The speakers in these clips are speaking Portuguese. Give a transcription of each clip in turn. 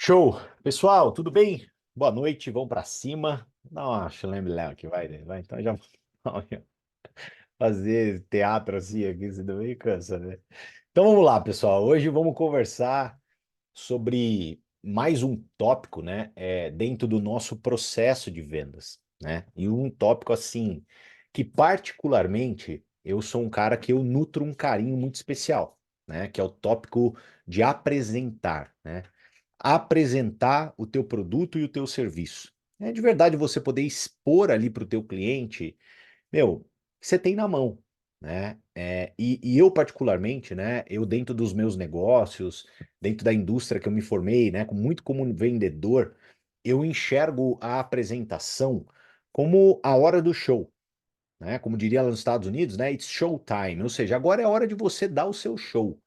Show! Pessoal, tudo bem? Boa noite, vamos para cima. Dá uma chulé aqui, vai. Então já fazer teatro assim aqui, você também cansa, né? Então vamos lá, pessoal. Hoje vamos conversar sobre mais um tópico, né? Dentro do nosso processo de vendas, né? E um tópico assim que particularmente eu sou um cara que eu nutro um carinho muito especial, né? Que é o tópico de apresentar, né? Apresentar o teu produto e o teu serviço. É de verdade você poder expor ali para o teu cliente, meu, o que você tem na mão, né? E eu particularmente, né? Eu dentro dos meus negócios, dentro da indústria que eu me formei, né? Muito como vendedor, eu enxergo a apresentação como a hora do show, né? Como diria lá nos Estados Unidos, né? It's show time, ou seja, agora é hora de você dar o seu show.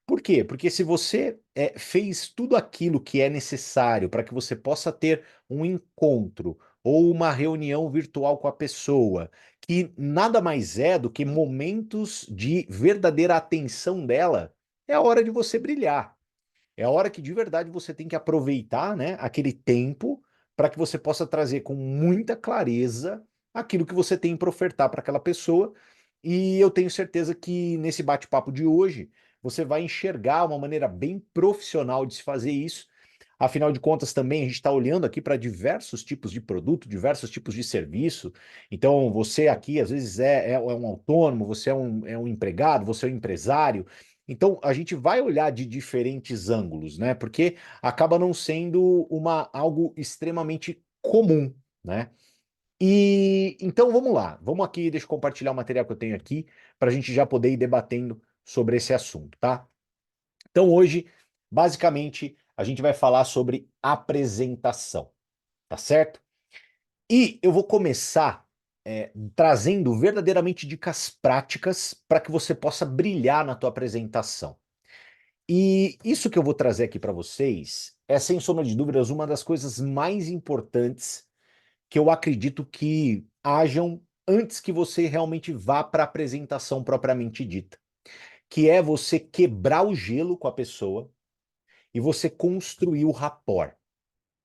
Por quê? Porque se você fez tudo aquilo que é necessário para que você possa ter um encontro ou uma reunião virtual com a pessoa, que nada mais é do que momentos de verdadeira atenção dela, é a hora de você brilhar. É a hora que de verdade você tem que aproveitar, né, aquele tempo para que você possa trazer com muita clareza aquilo que você tem para ofertar para aquela pessoa. E eu tenho certeza que nesse bate-papo de hoje você vai enxergar uma maneira bem profissional de se fazer isso. Afinal de contas, também a gente está olhando aqui para diversos tipos de produto, diversos tipos de serviço. Então, você aqui, às vezes, é um autônomo, você é um empregado, você é um empresário. Então, a gente vai olhar de diferentes ângulos, né? Porque acaba não sendo algo extremamente comum, né? E então vamos lá, vamos aqui, deixa eu compartilhar o material que eu tenho aqui para a gente já poder ir debatendo sobre esse assunto, tá? Então hoje, basicamente, a gente vai falar sobre apresentação, tá certo? E eu vou começar trazendo verdadeiramente dicas práticas para que você possa brilhar na tua apresentação. E isso que eu vou trazer aqui para vocês é, sem sombra de dúvidas, uma das coisas mais importantes que eu acredito que hajam antes que você realmente vá para a apresentação propriamente dita, que é você quebrar o gelo com a pessoa e você construir o rapport.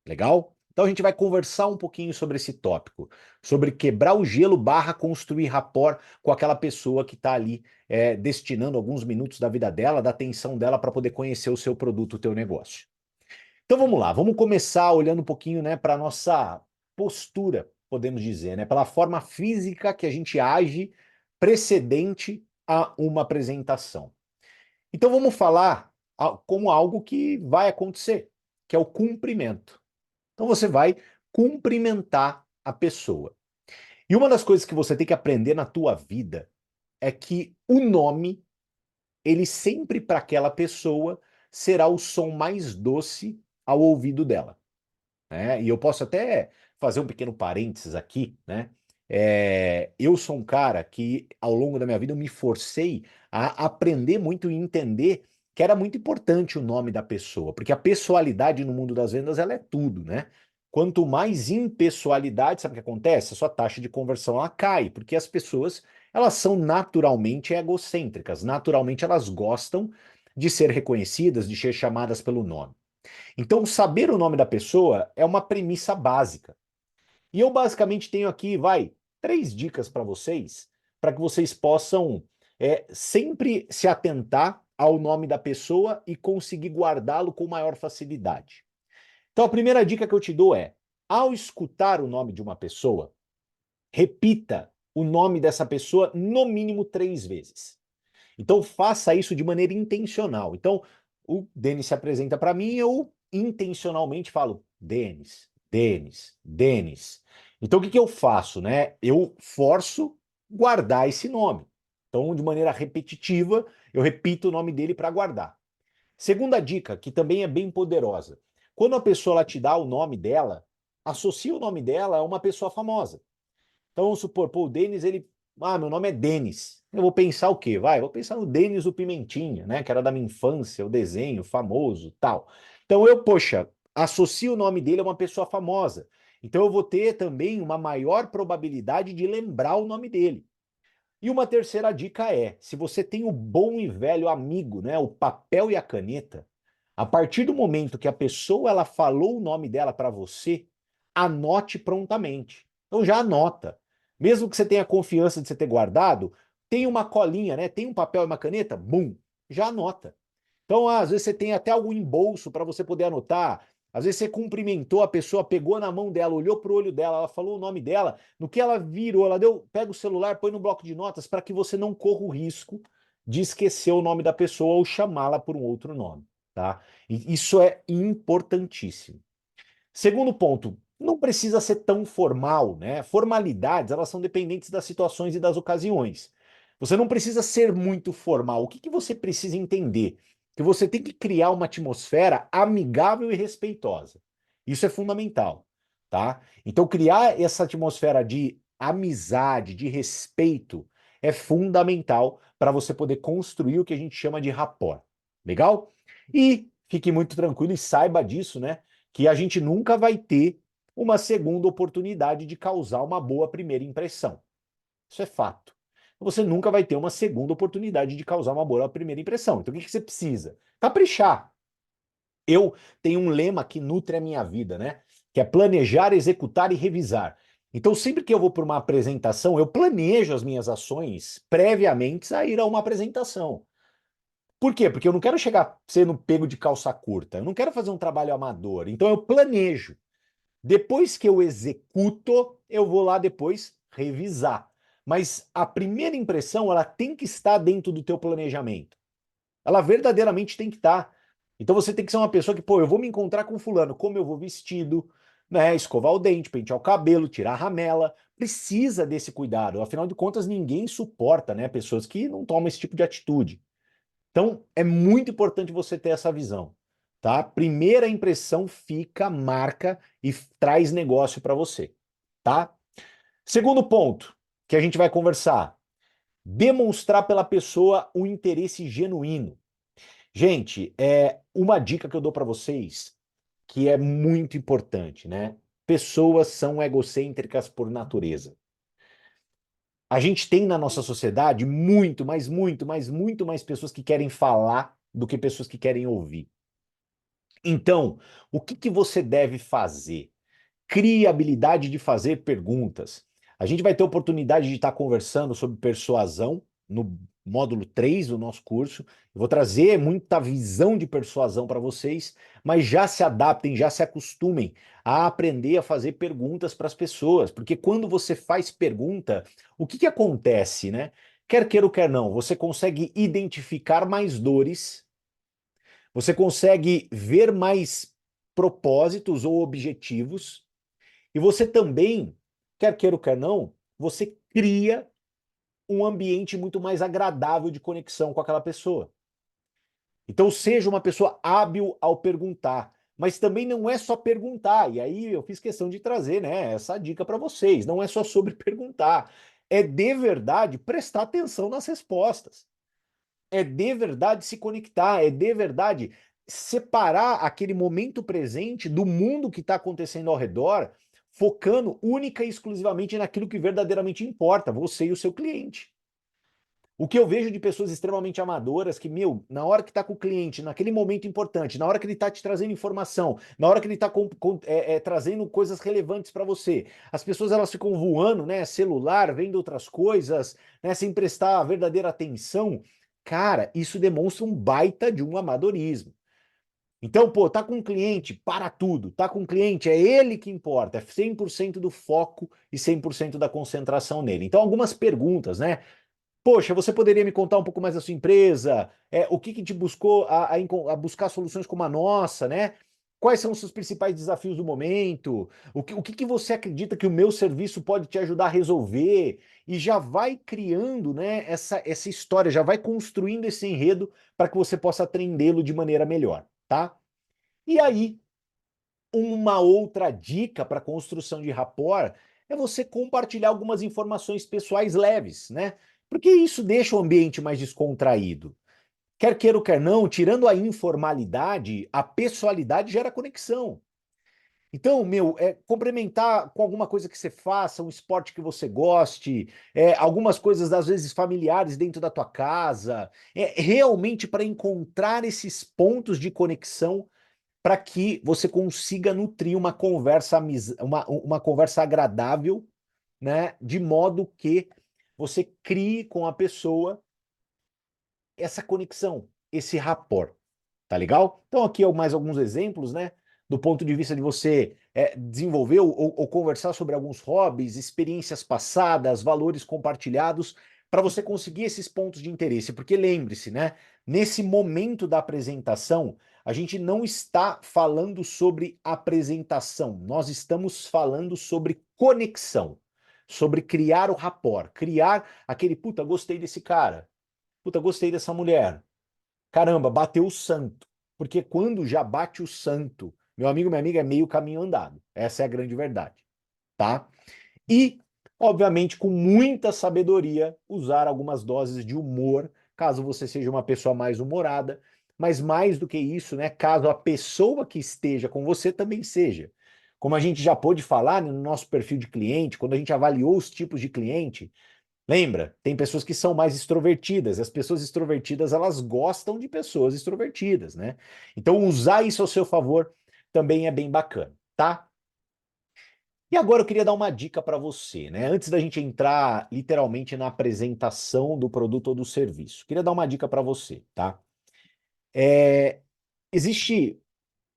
Legal? Então a gente vai conversar um pouquinho sobre esse tópico, sobre quebrar o gelo barra construir rapport com aquela pessoa que está ali destinando alguns minutos da vida dela, da atenção dela para poder conhecer o seu produto, o teu negócio. Então vamos lá, vamos começar olhando um pouquinho, né, para a nossa postura, podemos dizer, né, pela forma física que a gente age precedente a uma apresentação. Então vamos falar como algo que vai acontecer, que é o cumprimento. Então você vai cumprimentar a pessoa. E uma das coisas que você tem que aprender na tua vida é que o nome, ele sempre para aquela pessoa será o som mais doce ao ouvido dela, né? E eu posso até fazer um pequeno parênteses aqui, né? Eu sou um cara que, ao longo da minha vida, eu me forcei a aprender muito e entender que era muito importante o nome da pessoa, porque a pessoalidade no mundo das vendas, ela é tudo, né? Quanto mais impessoalidade, sabe o que acontece? A sua taxa de conversão ela cai, porque as pessoas, elas são naturalmente egocêntricas, naturalmente elas gostam de ser reconhecidas, de ser chamadas pelo nome. Então, saber o nome da pessoa é uma premissa básica. E eu basicamente tenho aqui, três dicas para vocês, para que vocês possam sempre se atentar ao nome da pessoa e conseguir guardá-lo com maior facilidade. Então, a primeira dica que eu te dou é: ao escutar o nome de uma pessoa, repita o nome dessa pessoa no mínimo 3 vezes. Então faça isso de maneira intencional. Então o Denis se apresenta para mim, eu intencionalmente falo Denis, Denis, Denis. Então o que que eu faço, né? Eu forço guardar esse nome. Então de maneira repetitiva, eu repito o nome dele para guardar. Segunda dica, que também é bem poderosa. Quando a pessoa ela te dá o nome dela, associa o nome dela a uma pessoa famosa. Então vamos supor, pô, o Denis, ele. Ah, meu nome é Denis. Eu vou pensar o quê? Vou pensar no Denis do Pimentinha, né? Que era da minha infância, o desenho famoso, tal. Então eu, poxa, associo o nome dele a uma pessoa famosa. Então eu vou ter também uma maior probabilidade de lembrar o nome dele. E uma terceira dica é, se você tem o bom e velho amigo, né, o papel e a caneta, A partir do momento que a pessoa ela falou o nome dela para você, anote prontamente. Então já anota. Mesmo que você tenha confiança de você ter guardado, tem uma colinha, né? Tem um papel e uma caneta, bum, já anota. Então, às vezes você tem até algum embolso para você poder anotar. Às vezes você cumprimentou a pessoa, pegou na mão dela, olhou pro olho dela, ela falou o nome dela. No que ela virou, ela deu, pega o celular, põe no bloco de notas para que você não corra o risco de esquecer o nome da pessoa ou chamá-la por um outro nome, tá? E isso é importantíssimo. Segundo ponto, não precisa ser tão formal, né? Formalidades, elas são dependentes das situações e das ocasiões. Você não precisa ser muito formal. O que que você precisa entender? Que você tem que criar uma atmosfera amigável e respeitosa. Isso é fundamental, tá? Então, criar essa atmosfera de amizade, de respeito, é fundamental para você poder construir o que a gente chama de rapport. Legal? E fique muito tranquilo e saiba disso, né? Que a gente nunca vai ter uma segunda oportunidade de causar uma boa primeira impressão. Isso é fato. Você nunca vai ter uma segunda oportunidade de causar uma boa primeira impressão. Então o que você precisa? Caprichar. Eu tenho um lema que nutre a minha vida, né? Que é planejar, executar e revisar. Então, sempre que eu vou para uma apresentação, eu planejo as minhas ações previamente a ir a uma apresentação. Por quê? Porque eu não quero chegar sendo pego de calça curta. Eu não quero fazer um trabalho amador. Então, eu planejo. Depois que eu executo, eu vou lá depois revisar. Mas a primeira impressão, ela tem que estar dentro do teu planejamento. Ela verdadeiramente tem que estar. Então você tem que ser uma pessoa que, pô, eu vou me encontrar com fulano, como eu vou vestido, né, escovar o dente, pentear o cabelo, tirar a ramela. Precisa desse cuidado. Afinal de contas, ninguém suporta, né, pessoas que não tomam esse tipo de atitude. Então, é muito importante você ter essa visão, tá? Primeira impressão fica, marca e traz negócio para você, tá? Segundo ponto que a gente vai conversar, demonstrar pela pessoa um interesse genuíno. Gente, é uma dica que eu dou para vocês que é muito importante, né? Pessoas são egocêntricas por natureza. A gente tem na nossa sociedade muito, mas muito, mas muito mais pessoas que querem falar do que pessoas que querem ouvir. Então, o que que você deve fazer? Crie a habilidade de fazer perguntas. A gente vai ter oportunidade de estar conversando sobre persuasão no módulo 3 do nosso curso. Eu vou trazer muita visão de persuasão para vocês, mas já se adaptem, já se acostumem a aprender a fazer perguntas para as pessoas, porque quando você faz pergunta, o que que acontece, né? Quer queira ou quer não, você consegue identificar mais dores, você consegue ver mais propósitos ou objetivos, e você também, quer queira ou quer não, você cria um ambiente muito mais agradável de conexão com aquela pessoa. Então, seja uma pessoa hábil ao perguntar, mas também não é só perguntar. E aí eu fiz questão de trazer, né, essa dica para vocês. Não é só sobre perguntar, é de verdade prestar atenção nas respostas. É de verdade se conectar, é de verdade separar aquele momento presente do mundo que está acontecendo ao redor, focando única e exclusivamente naquilo que verdadeiramente importa, você e o seu cliente. O que eu vejo de pessoas extremamente amadoras que, meu, na hora que está com o cliente, naquele momento importante, na hora que ele está te trazendo informação, na hora que ele está trazendo coisas relevantes para você, as pessoas elas ficam voando, né? Celular, vendo outras coisas, né? Sem prestar a verdadeira atenção. Cara, isso demonstra um baita de um amadorismo. Então, pô, tá com um cliente, para tudo. Tá com um cliente, é ele que importa. É 100% do foco e 100% da concentração nele. Então, algumas perguntas, né? Poxa, você poderia me contar um pouco mais da sua empresa? O que que te buscou a buscar soluções como a nossa, né? Quais são os seus principais desafios do momento? O que que você acredita que o meu serviço pode te ajudar a resolver? E já vai criando, né, essa história, já vai construindo esse enredo para que você possa atendê-lo de maneira melhor, tá? E aí, uma outra dica para construção de rapport é você compartilhar algumas informações pessoais leves, né? Porque isso deixa o ambiente mais descontraído. Quer queira ou quer não, tirando a informalidade, a pessoalidade gera conexão. Então, meu, complementar com alguma coisa que você faça, um esporte que você goste, algumas coisas, às vezes, familiares dentro da tua casa, realmente para encontrar esses pontos de conexão para que você consiga nutrir uma conversa, uma conversa agradável, né? De modo que você crie com a pessoa essa conexão, esse rapport. Tá legal? Então, aqui mais alguns exemplos, né? Do ponto de vista de você desenvolver ou conversar sobre alguns hobbies, experiências passadas, valores compartilhados, para você conseguir esses pontos de interesse. Porque lembre-se, né? Nesse momento da apresentação, a gente não está falando sobre apresentação, nós estamos falando sobre conexão, sobre criar o rapport, criar aquele, puta, gostei desse cara, puta, gostei dessa mulher. Caramba, bateu o santo. Porque quando já bate o santo, meu amigo, minha amiga, é meio caminho andado. Essa é a grande verdade, tá? E, obviamente, com muita sabedoria, usar algumas doses de humor, caso você seja uma pessoa mais humorada, mas mais do que isso, né, caso a pessoa que esteja com você também seja. Como a gente já pôde falar no nosso perfil de cliente, quando a gente avaliou os tipos de cliente, lembra? Tem pessoas que são mais extrovertidas. As pessoas extrovertidas, elas gostam de pessoas extrovertidas, né? Então, usar isso ao seu favor também é bem bacana, tá? E agora eu queria dar uma dica para você, né? Antes da gente entrar literalmente na apresentação do produto ou do serviço, queria dar uma dica para você, tá? É, existe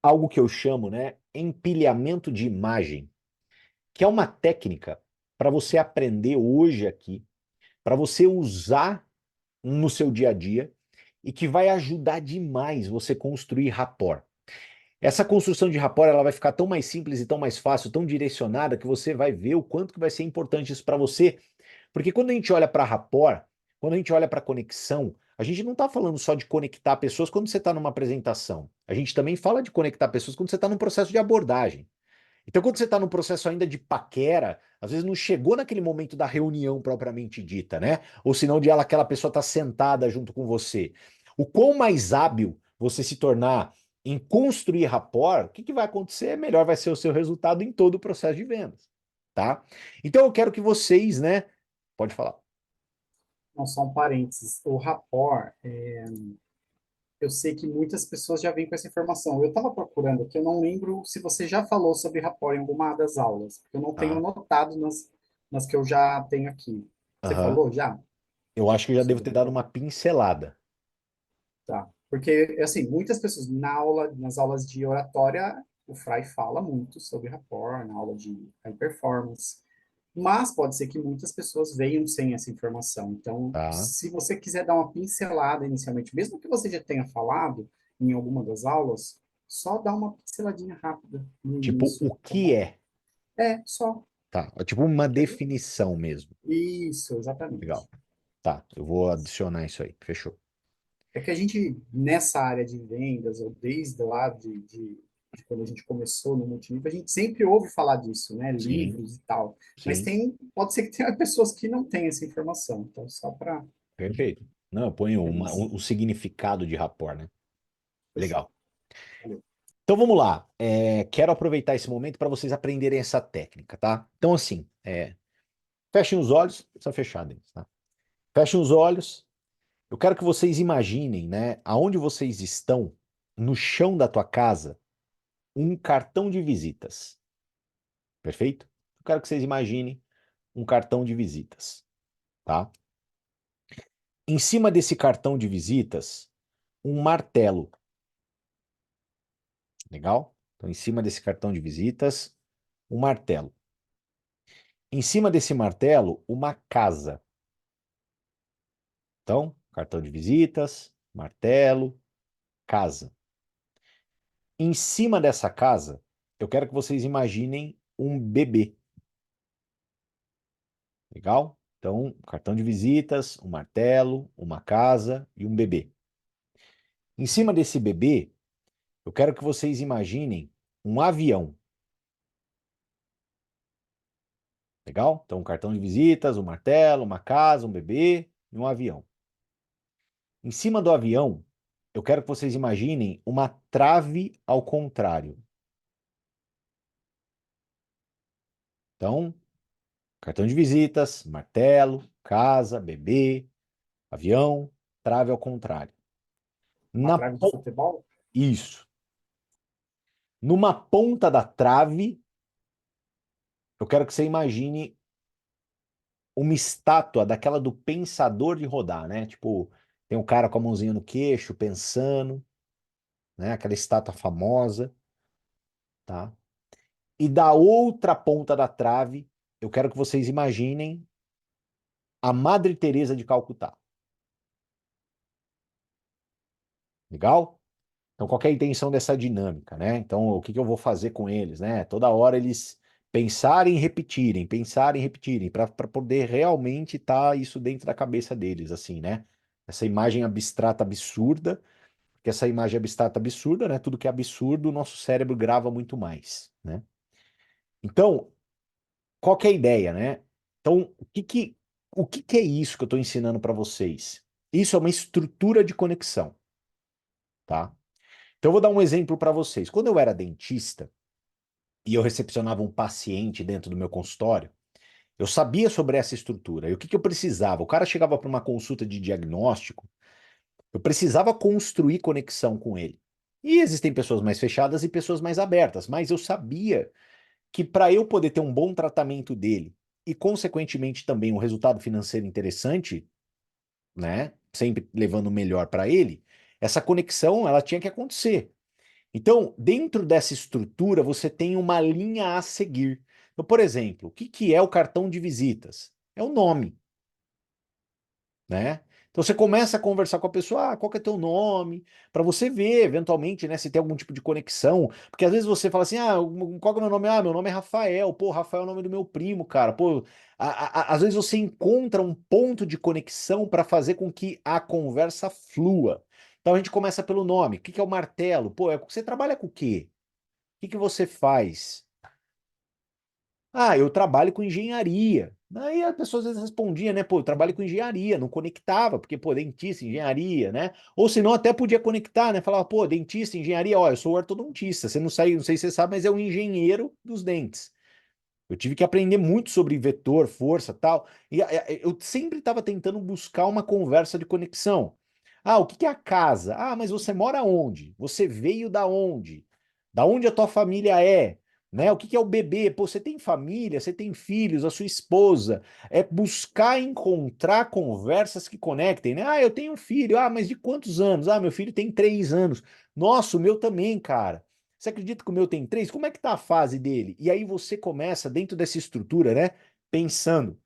algo que eu chamo, né, empilhamento de imagem, que é uma técnica para você aprender hoje aqui, para você usar no seu dia a dia e que vai ajudar demais você construir rapport. Essa construção de rapport ela vai ficar tão mais simples e tão mais fácil, tão direcionada que você vai ver o quanto que vai ser importante isso para você. Porque quando a gente olha para rapport, quando a gente olha para conexão, a gente não está falando só de conectar pessoas quando você está numa apresentação. A gente também fala de conectar pessoas quando você está num processo de abordagem. Então, quando você está no processo ainda de paquera, às vezes não chegou naquele momento da reunião propriamente dita, né? Ou senão de aquela pessoa estar sentada junto com você. O quão mais hábil você se tornar em construir rapport, o que vai acontecer? Melhor vai ser o seu resultado em todo o processo de vendas, tá? Então, eu quero que vocês, né? Pode falar. Não, só um parênteses. O rapport, eu sei que muitas pessoas já vêm com essa informação. Eu estava procurando aqui, eu não lembro se você já falou sobre rapport em alguma das aulas, porque eu não tenho Tá. anotado nas que eu já tenho aqui. Você Aham. falou já Eu acho que já devo sobre ter dado rapport? uma pincelada. Tá. Porque, assim, muitas pessoas nas aulas de oratória, o Fry fala muito sobre rapport, na aula de high performance. Mas pode ser que muitas pessoas venham sem essa informação. Então, Tá? se você quiser dar uma pincelada inicialmente, mesmo que você já tenha falado em alguma das aulas, só dá uma pinceladinha rápida no Tipo, início, o tá que bom? é? É, só. Tá. É tipo uma Entendeu? definição mesmo. Isso, Legal. exatamente. Tá, eu vou adicionar isso aí. Fechou. É que a gente, nessa área de vendas, ou desde lá de quando a gente começou no multinível, a gente sempre ouve falar disso, né? Sim, Livros e tal. Mas sim, pode ser que tenha pessoas que não têm essa informação. Então, só para perfeito. Não, eu ponho iniciar. o significado de rapport, né? Fechou. Legal. Valeu. Então vamos lá. Quero aproveitar esse momento para vocês aprenderem essa técnica, tá? Então, assim, fechem os olhos, precisa fechar deles, tá? Fechem os olhos. Eu quero que vocês imaginem, né, aonde vocês estão, no chão da tua casa, um cartão de visitas. Perfeito? Eu quero que vocês imaginem um cartão de visitas, tá? Em cima desse cartão de visitas, um martelo. Legal? Então, em cima desse cartão de visitas, um martelo. Em cima desse martelo, uma casa. Então, cartão de visitas, martelo, casa. Em cima dessa casa, eu quero que vocês imaginem um bebê. Legal? Então, cartão de visitas, um martelo, uma casa e um bebê. Em cima desse bebê, eu quero que vocês imaginem um avião. Legal? Então, um cartão de visitas, um martelo, uma casa, um bebê e um avião. Em cima do avião, eu quero que vocês imaginem uma trave ao contrário. Então, cartão de visitas, martelo, casa, bebê, avião, trave ao contrário. Uma Na, trave de futebol? isso. Numa ponta da trave, eu quero que você imagine uma estátua daquela do pensador de rodar, né? Tipo, tem um cara com a mãozinha no queixo, pensando, né? Aquela estátua famosa, tá? E da outra ponta da trave, eu quero que vocês imaginem a Madre Teresa de Calcutá. Legal? Então, qual que é a intenção dessa dinâmica, né? Então, o que que eu vou fazer com eles, né? Toda hora eles pensarem e repetirem, para poder realmente estar isso dentro da cabeça deles, assim, né? Essa imagem abstrata absurda, porque essa imagem abstrata absurda, né? Tudo que é absurdo, o nosso cérebro grava muito mais, né? Então, qual que é a ideia, né? Então, o que que é isso que eu estou ensinando para vocês? Isso é uma estrutura de conexão, tá? Então, eu vou dar um exemplo para vocês. Quando eu era dentista e eu recepcionava um paciente dentro do meu consultório, eu sabia sobre essa estrutura. E o que que eu precisava? O cara chegava para uma consulta de diagnóstico, eu precisava construir conexão com ele. E existem pessoas mais fechadas e pessoas mais abertas, mas eu sabia que para eu poder ter um bom tratamento dele e, consequentemente, também um resultado financeiro interessante, né? Sempre levando o melhor para ele, essa conexão ela tinha que acontecer. Então, dentro dessa estrutura, você tem uma linha a seguir. Então, por exemplo, o que que é o cartão de visitas? É o nome, né? Então você começa a conversar com a pessoa, qual que é teu nome? Para você ver, eventualmente, né, se tem algum tipo de conexão. Porque às vezes você fala assim, qual que é o meu nome? Ah, meu nome é Rafael. Pô, Rafael é o nome do meu primo, cara. Pô, às vezes você encontra um ponto de conexão para fazer com que a conversa flua. Então a gente começa pelo nome. O que que é o martelo? Pô, você trabalha com o quê? O que que você faz? Ah, eu trabalho com engenharia. Aí a pessoa às vezes respondia, né? Pô, eu trabalho com engenharia, não conectava, porque, pô, dentista, engenharia, né? Ou senão até podia conectar, né? Falava, pô, dentista, engenharia, ó, eu sou ortodontista. Você não sai, não sei se você sabe, mas é um engenheiro dos dentes. Eu tive que aprender muito sobre vetor, força, tal. E eu sempre estava tentando buscar uma conversa de conexão. Ah, o que que é a casa? Ah, mas você mora onde? Você veio da onde? Da onde a tua família é? Né? O que que é o bebê? Pô, você tem família, você tem filhos, a sua esposa. É buscar encontrar conversas que conectem, né? Ah, eu tenho um filho. Ah, mas de quantos anos? Ah, meu filho tem 3 anos. Nossa, o meu também, cara. Você acredita que o meu tem 3? Como é que tá a fase dele? E aí você começa, dentro dessa estrutura, né? Pensando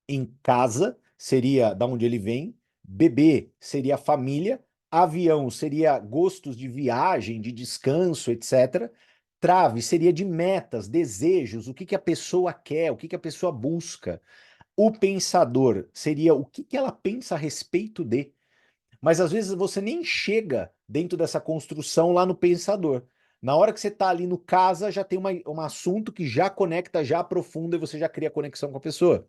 em casa, seria da onde ele vem, bebê seria família, avião seria gostos de viagem, de descanso, etc. Trave seria de metas, desejos, o que que a pessoa quer, o que que a pessoa busca. O pensador seria o que que ela pensa a respeito de. Mas às vezes você nem chega dentro dessa construção lá no pensador. Na hora que você está ali no casa, já tem um assunto que já conecta, já aprofunda e você já cria conexão com a pessoa.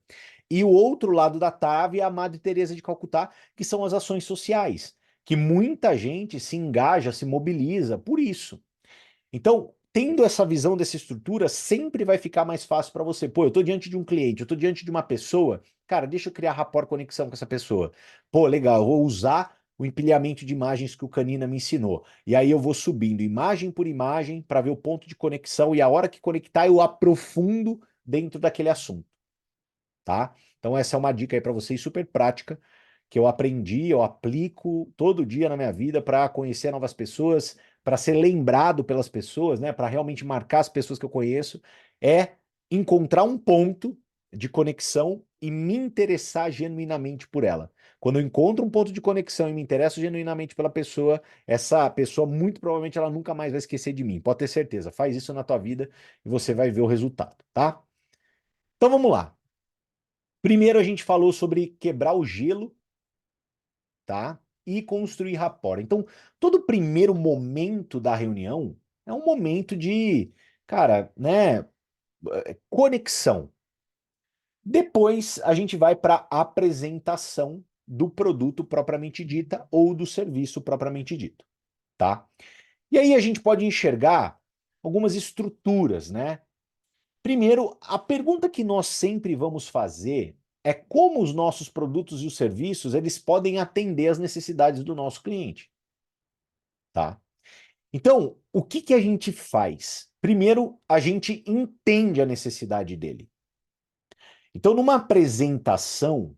E o outro lado da trave é a Madre Teresa de Calcutá, que são as ações sociais, que muita gente se engaja, se mobiliza por isso. Então, tendo essa visão dessa estrutura, sempre vai ficar mais fácil para você. Pô, eu estou diante de um cliente, eu estou diante de uma pessoa, cara, deixa eu criar rapport, conexão com essa pessoa. Pô, legal, eu vou usar o empilhamento de imagens que o Canina me ensinou. E aí eu vou subindo imagem por imagem para ver o ponto de conexão e a hora que conectar eu aprofundo dentro daquele assunto, tá? Então essa é uma dica aí para vocês super prática que eu aprendi, eu aplico todo dia na minha vida para conhecer novas pessoas, para ser lembrado pelas pessoas, né, para realmente marcar as pessoas que eu conheço, é encontrar um ponto de conexão e me interessar genuinamente por ela. Quando eu encontro um ponto de conexão e me interesso genuinamente pela pessoa, essa pessoa muito provavelmente ela nunca mais vai esquecer de mim. Pode ter certeza. Faz isso na tua vida e você vai ver o resultado, tá? Então vamos lá. Primeiro a gente falou sobre quebrar o gelo, tá? E construir rapport. Então, todo primeiro momento da reunião é um momento de, cara, né, conexão. Depois a gente vai para a apresentação do produto propriamente dita ou do serviço propriamente dito, tá? E aí a gente pode enxergar algumas estruturas, né? Primeiro, a pergunta que nós sempre vamos fazer é como os nossos produtos e os serviços eles podem atender às necessidades do nosso cliente, tá? Então, o que que a gente faz? Primeiro, a gente entende a necessidade dele. Então, numa apresentação,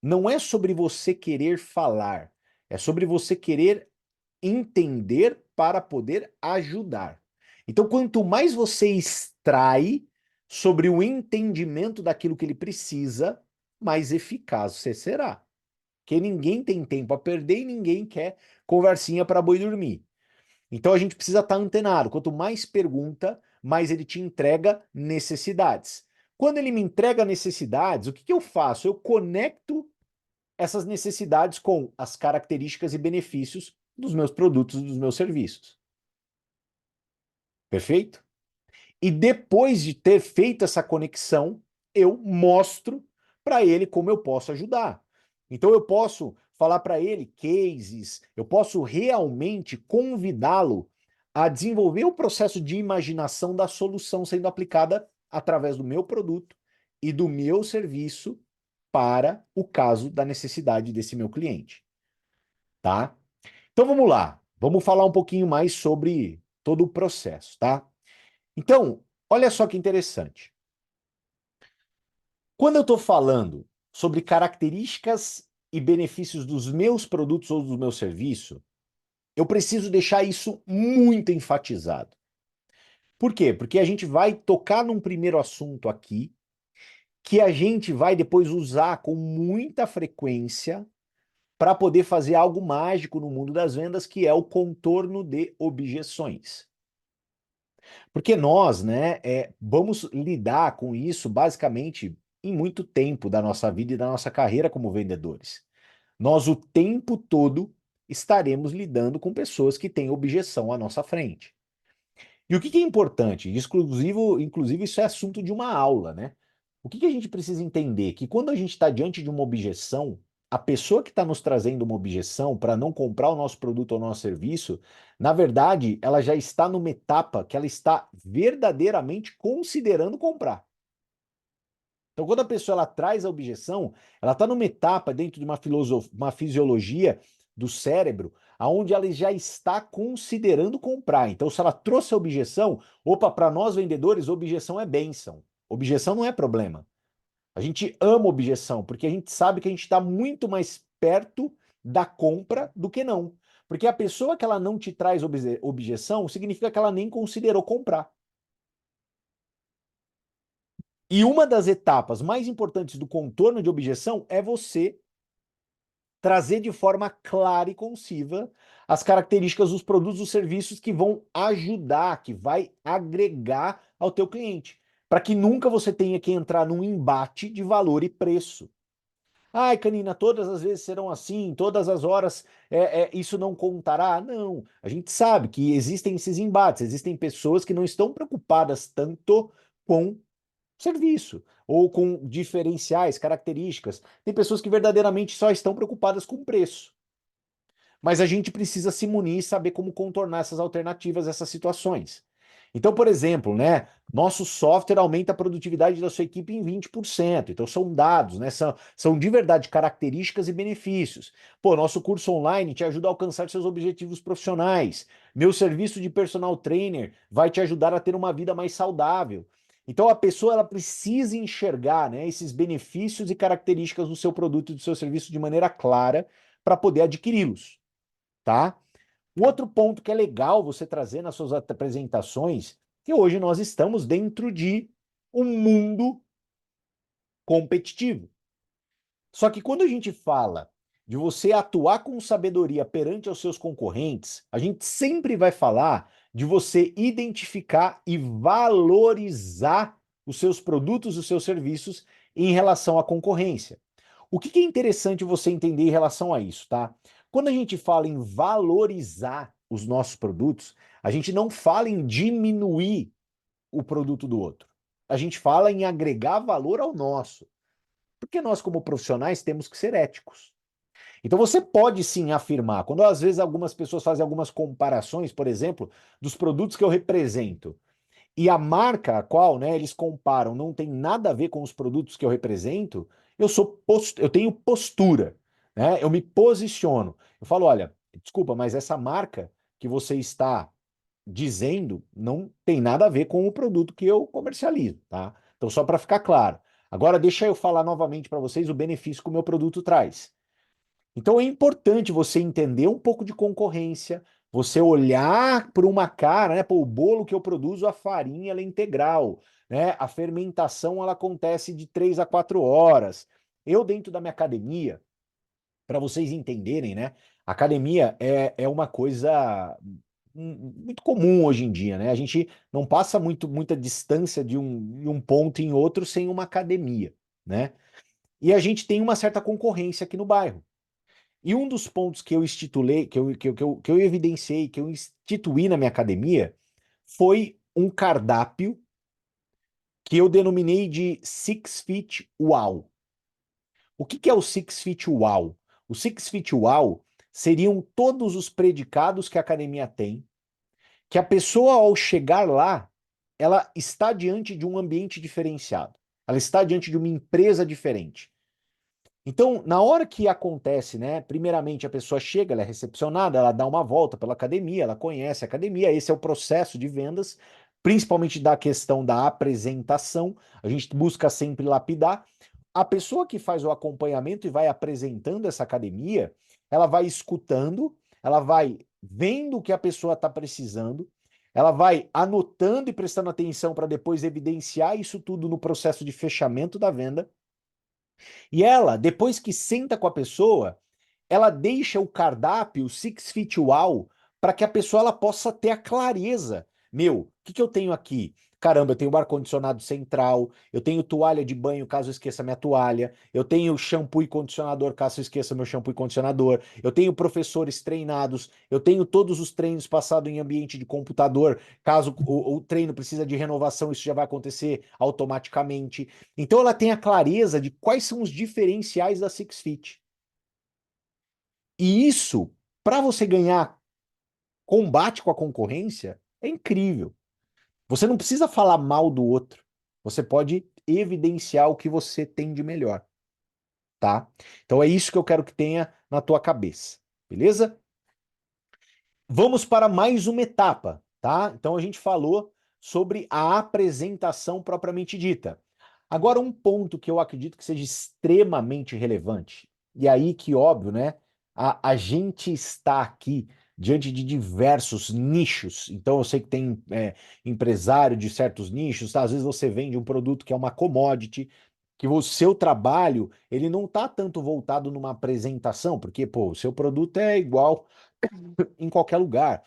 não é sobre você querer falar, é sobre você querer entender para poder ajudar. Então, quanto mais você extrai sobre o entendimento daquilo que ele precisa, mais eficaz você será. Porque ninguém tem tempo a perder e ninguém quer conversinha para boi dormir. Então a gente precisa estar antenado. Quanto mais pergunta, mais ele te entrega necessidades. Quando ele me entrega necessidades, o que que eu faço? Eu conecto essas necessidades com as características e benefícios dos meus produtos e dos meus serviços. Perfeito? E depois de ter feito essa conexão, eu mostro para ele como eu posso ajudar. Então eu posso falar para ele cases, eu posso realmente convidá-lo a desenvolver o processo de imaginação da solução sendo aplicada através do meu produto e do meu serviço para o caso da necessidade desse meu cliente, tá? Então vamos lá, vamos falar um pouquinho mais sobre todo o processo, tá? Então, olha só que interessante. Quando eu estou falando sobre características e benefícios dos meus produtos ou do meu serviço, eu preciso deixar isso muito enfatizado. Por quê? Porque a gente vai tocar num primeiro assunto aqui, que a gente vai depois usar com muita frequência para poder fazer algo mágico no mundo das vendas, que é o contorno de objeções. Porque nós, né, vamos lidar com isso basicamente em muito tempo da nossa vida e da nossa carreira como vendedores. Nós o tempo todo estaremos lidando com pessoas que têm objeção à nossa frente. E o que que é importante? Inclusive, isso é assunto de uma aula, né? O que que a gente precisa entender? Que quando a gente está diante de uma objeção, a pessoa que está nos trazendo uma objeção para não comprar o nosso produto ou o nosso serviço, na verdade, ela já está numa etapa que ela está verdadeiramente considerando comprar. Então, quando a pessoa ela traz a objeção, ela está numa etapa dentro de uma fisiologia do cérebro, aonde ela já está considerando comprar. Então, se ela trouxe a objeção, opa, para nós vendedores, objeção é bênção. Objeção não é problema. A gente ama objeção, porque a gente sabe que a gente está muito mais perto da compra do que não. Porque a pessoa que ela não te traz objeção, significa que ela nem considerou comprar. E uma das etapas mais importantes do contorno de objeção é você trazer de forma clara e concisa as características dos produtos ou serviços que vão ajudar, que vai agregar ao teu cliente, para que nunca você tenha que entrar num embate de valor e preço. Ai, Canina, todas as vezes serão assim, todas as horas isso não contará. Não, a gente sabe que existem esses embates, existem pessoas que não estão preocupadas tanto com serviço ou com diferenciais, características. Tem pessoas que verdadeiramente só estão preocupadas com preço. Mas a gente precisa se munir e saber como contornar essas alternativas, essas situações. Então, por exemplo, né, nosso software aumenta a produtividade da sua equipe em 20%. Então, são dados, né, são de verdade características e benefícios. Pô, nosso curso online te ajuda a alcançar seus objetivos profissionais. Meu serviço de personal trainer vai te ajudar a ter uma vida mais saudável. Então, a pessoa ela precisa enxergar, né, esses benefícios e características do seu produto e do seu serviço de maneira clara para poder adquiri-los, tá? O outro ponto que é legal você trazer nas suas apresentações, que hoje nós estamos dentro de um mundo competitivo. Só que quando a gente fala de você atuar com sabedoria perante aos seus concorrentes, a gente sempre vai falar de você identificar e valorizar os seus produtos e os seus serviços em relação à concorrência. O que é interessante você entender em relação a isso, tá? Quando a gente fala em valorizar os nossos produtos, a gente não fala em diminuir o produto do outro. A gente fala em agregar valor ao nosso. Porque nós, como profissionais, temos que ser éticos. Então você pode sim afirmar, quando às vezes algumas pessoas fazem algumas comparações, por exemplo, dos produtos que eu represento. e a marca a qual, né, eles comparam não tem nada a ver com os produtos que eu represento, eu tenho postura, né? Eu me posiciono. Eu falo, olha, desculpa, mas essa marca que você está dizendo não tem nada a ver com o produto que eu comercializo, tá? Então, só para ficar claro. Agora, deixa eu falar novamente para vocês o benefício que o meu produto traz. Então, é importante você entender um pouco de concorrência, você olhar para uma cara, né? Pô, o bolo que eu produzo, a farinha ela é integral, né? A fermentação ela acontece de 3 a 4 horas. Eu, dentro da minha academia, para vocês entenderem, né? Academia é uma coisa muito comum hoje em dia, né? A gente não passa muita distância de um ponto em outro sem uma academia, né? E a gente tem uma certa concorrência aqui no bairro. E um dos pontos que eu institulei, que eu evidenciei, que eu instituí na minha academia, foi um cardápio que eu denominei de Six Feet Wow. O que é o Six Feet Wow? O Six Feet Wow seriam todos os predicados que a academia tem, que a pessoa, ao chegar lá, ela está diante de um ambiente diferenciado. Ela está diante de uma empresa diferente. Então, na hora que acontece, né? Primeiramente, a pessoa chega, ela é recepcionada, ela dá uma volta pela academia, ela conhece a academia, esse é o processo de vendas, principalmente da questão da apresentação. A gente busca sempre lapidar. A pessoa que faz o acompanhamento e vai apresentando essa academia, ela vai escutando, ela vai vendo o que a pessoa está precisando, ela vai anotando e prestando atenção para depois evidenciar isso tudo no processo de fechamento da venda. E ela, depois que senta com a pessoa, ela deixa o cardápio, o Six Feet Wow, para que a pessoa ela possa ter a clareza. Meu, o que eu tenho aqui? Caramba, eu tenho ar-condicionado central, eu tenho toalha de banho caso eu esqueça minha toalha, eu tenho shampoo e condicionador caso eu esqueça meu shampoo e condicionador, eu tenho professores treinados, eu tenho todos os treinos passados em ambiente de computador, caso o treino precisa de renovação, isso já vai acontecer automaticamente. Então ela tem a clareza de quais são os diferenciais da Six Feet. E isso, para você ganhar combate com a concorrência, é incrível. Você não precisa falar mal do outro. Você pode evidenciar o que você tem de melhor, tá? Então é isso que eu quero que tenha na tua cabeça, beleza? Vamos para mais uma etapa, tá? Então a gente falou sobre a apresentação propriamente dita. Agora, um ponto que eu acredito que seja extremamente relevante, e aí que, óbvio, né? A gente está aqui diante de diversos nichos. Então, eu sei que tem empresário de certos nichos, tá? Às vezes você vende um produto que é uma commodity, que o seu trabalho ele não está tanto voltado numa apresentação, porque, pô, o seu produto é igual em qualquer lugar,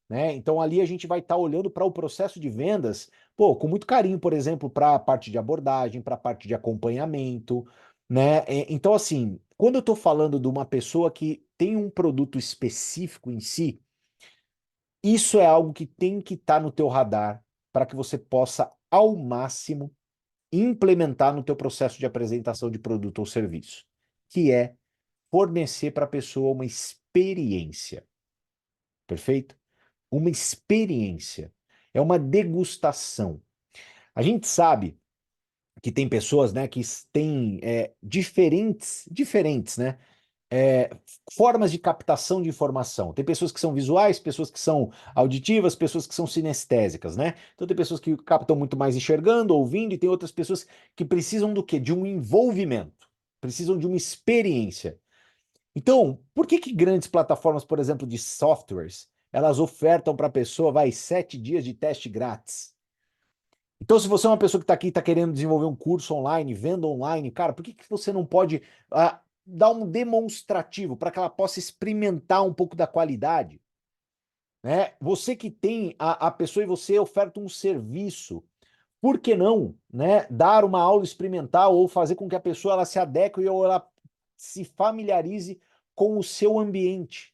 né? Então ali a gente vai estar olhando para o processo de vendas, pô, com muito carinho, por exemplo, para a parte de abordagem, para a parte de acompanhamento, né? Então assim, quando eu estou falando de uma pessoa que tem um produto específico em si, isso é algo que tem que estar no teu radar para que você possa ao máximo implementar no teu processo de apresentação de produto ou serviço, que é fornecer para a pessoa uma experiência, perfeito? Uma experiência, é uma degustação. A gente sabe que tem pessoas, né, que têm diferentes, né, é, formas de captação de informação. Tem pessoas que são visuais, pessoas que são auditivas, pessoas que são sinestésicas, né? Então tem pessoas que captam muito mais enxergando, ouvindo, e tem outras pessoas que precisam do quê? De um envolvimento, precisam de uma experiência. Então, por que grandes plataformas, por exemplo, de softwares, elas ofertam para a pessoa, 7 dias de teste grátis? Então, se você é uma pessoa que está aqui e está querendo desenvolver um curso online, venda online, cara, por que você não pode dar um demonstrativo para que ela possa experimentar um pouco da qualidade? Né? Você que tem a pessoa e você oferta um serviço, por que não, né, dar uma aula experimental ou fazer com que a pessoa ela se adeque ou ela se familiarize com o seu ambiente?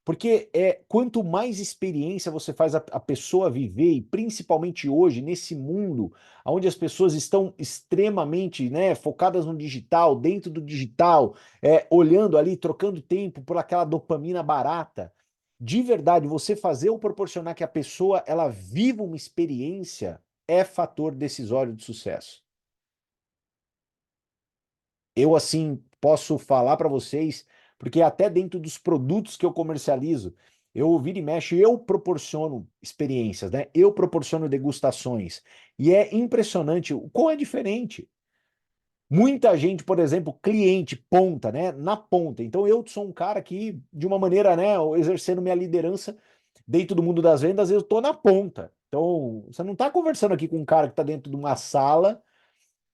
Porque quanto mais experiência você faz a pessoa viver, e principalmente hoje, nesse mundo, onde as pessoas estão extremamente, né, focadas no digital, dentro do digital, olhando ali, trocando tempo por aquela dopamina barata. de verdade, você fazer ou proporcionar que a pessoa ela viva uma experiência é fator decisório de sucesso. Eu, assim, posso falar para vocês, porque até dentro dos produtos que eu comercializo, eu vira e mexe, eu proporciono experiências, né? Eu proporciono degustações. E é impressionante o quão é diferente. Muita gente, por exemplo, cliente, ponta, né? Na ponta. Então eu sou um cara que, de uma maneira, né, exercendo minha liderança dentro do mundo das vendas, eu tô na ponta. Então, você não está conversando aqui com um cara que está dentro de uma sala,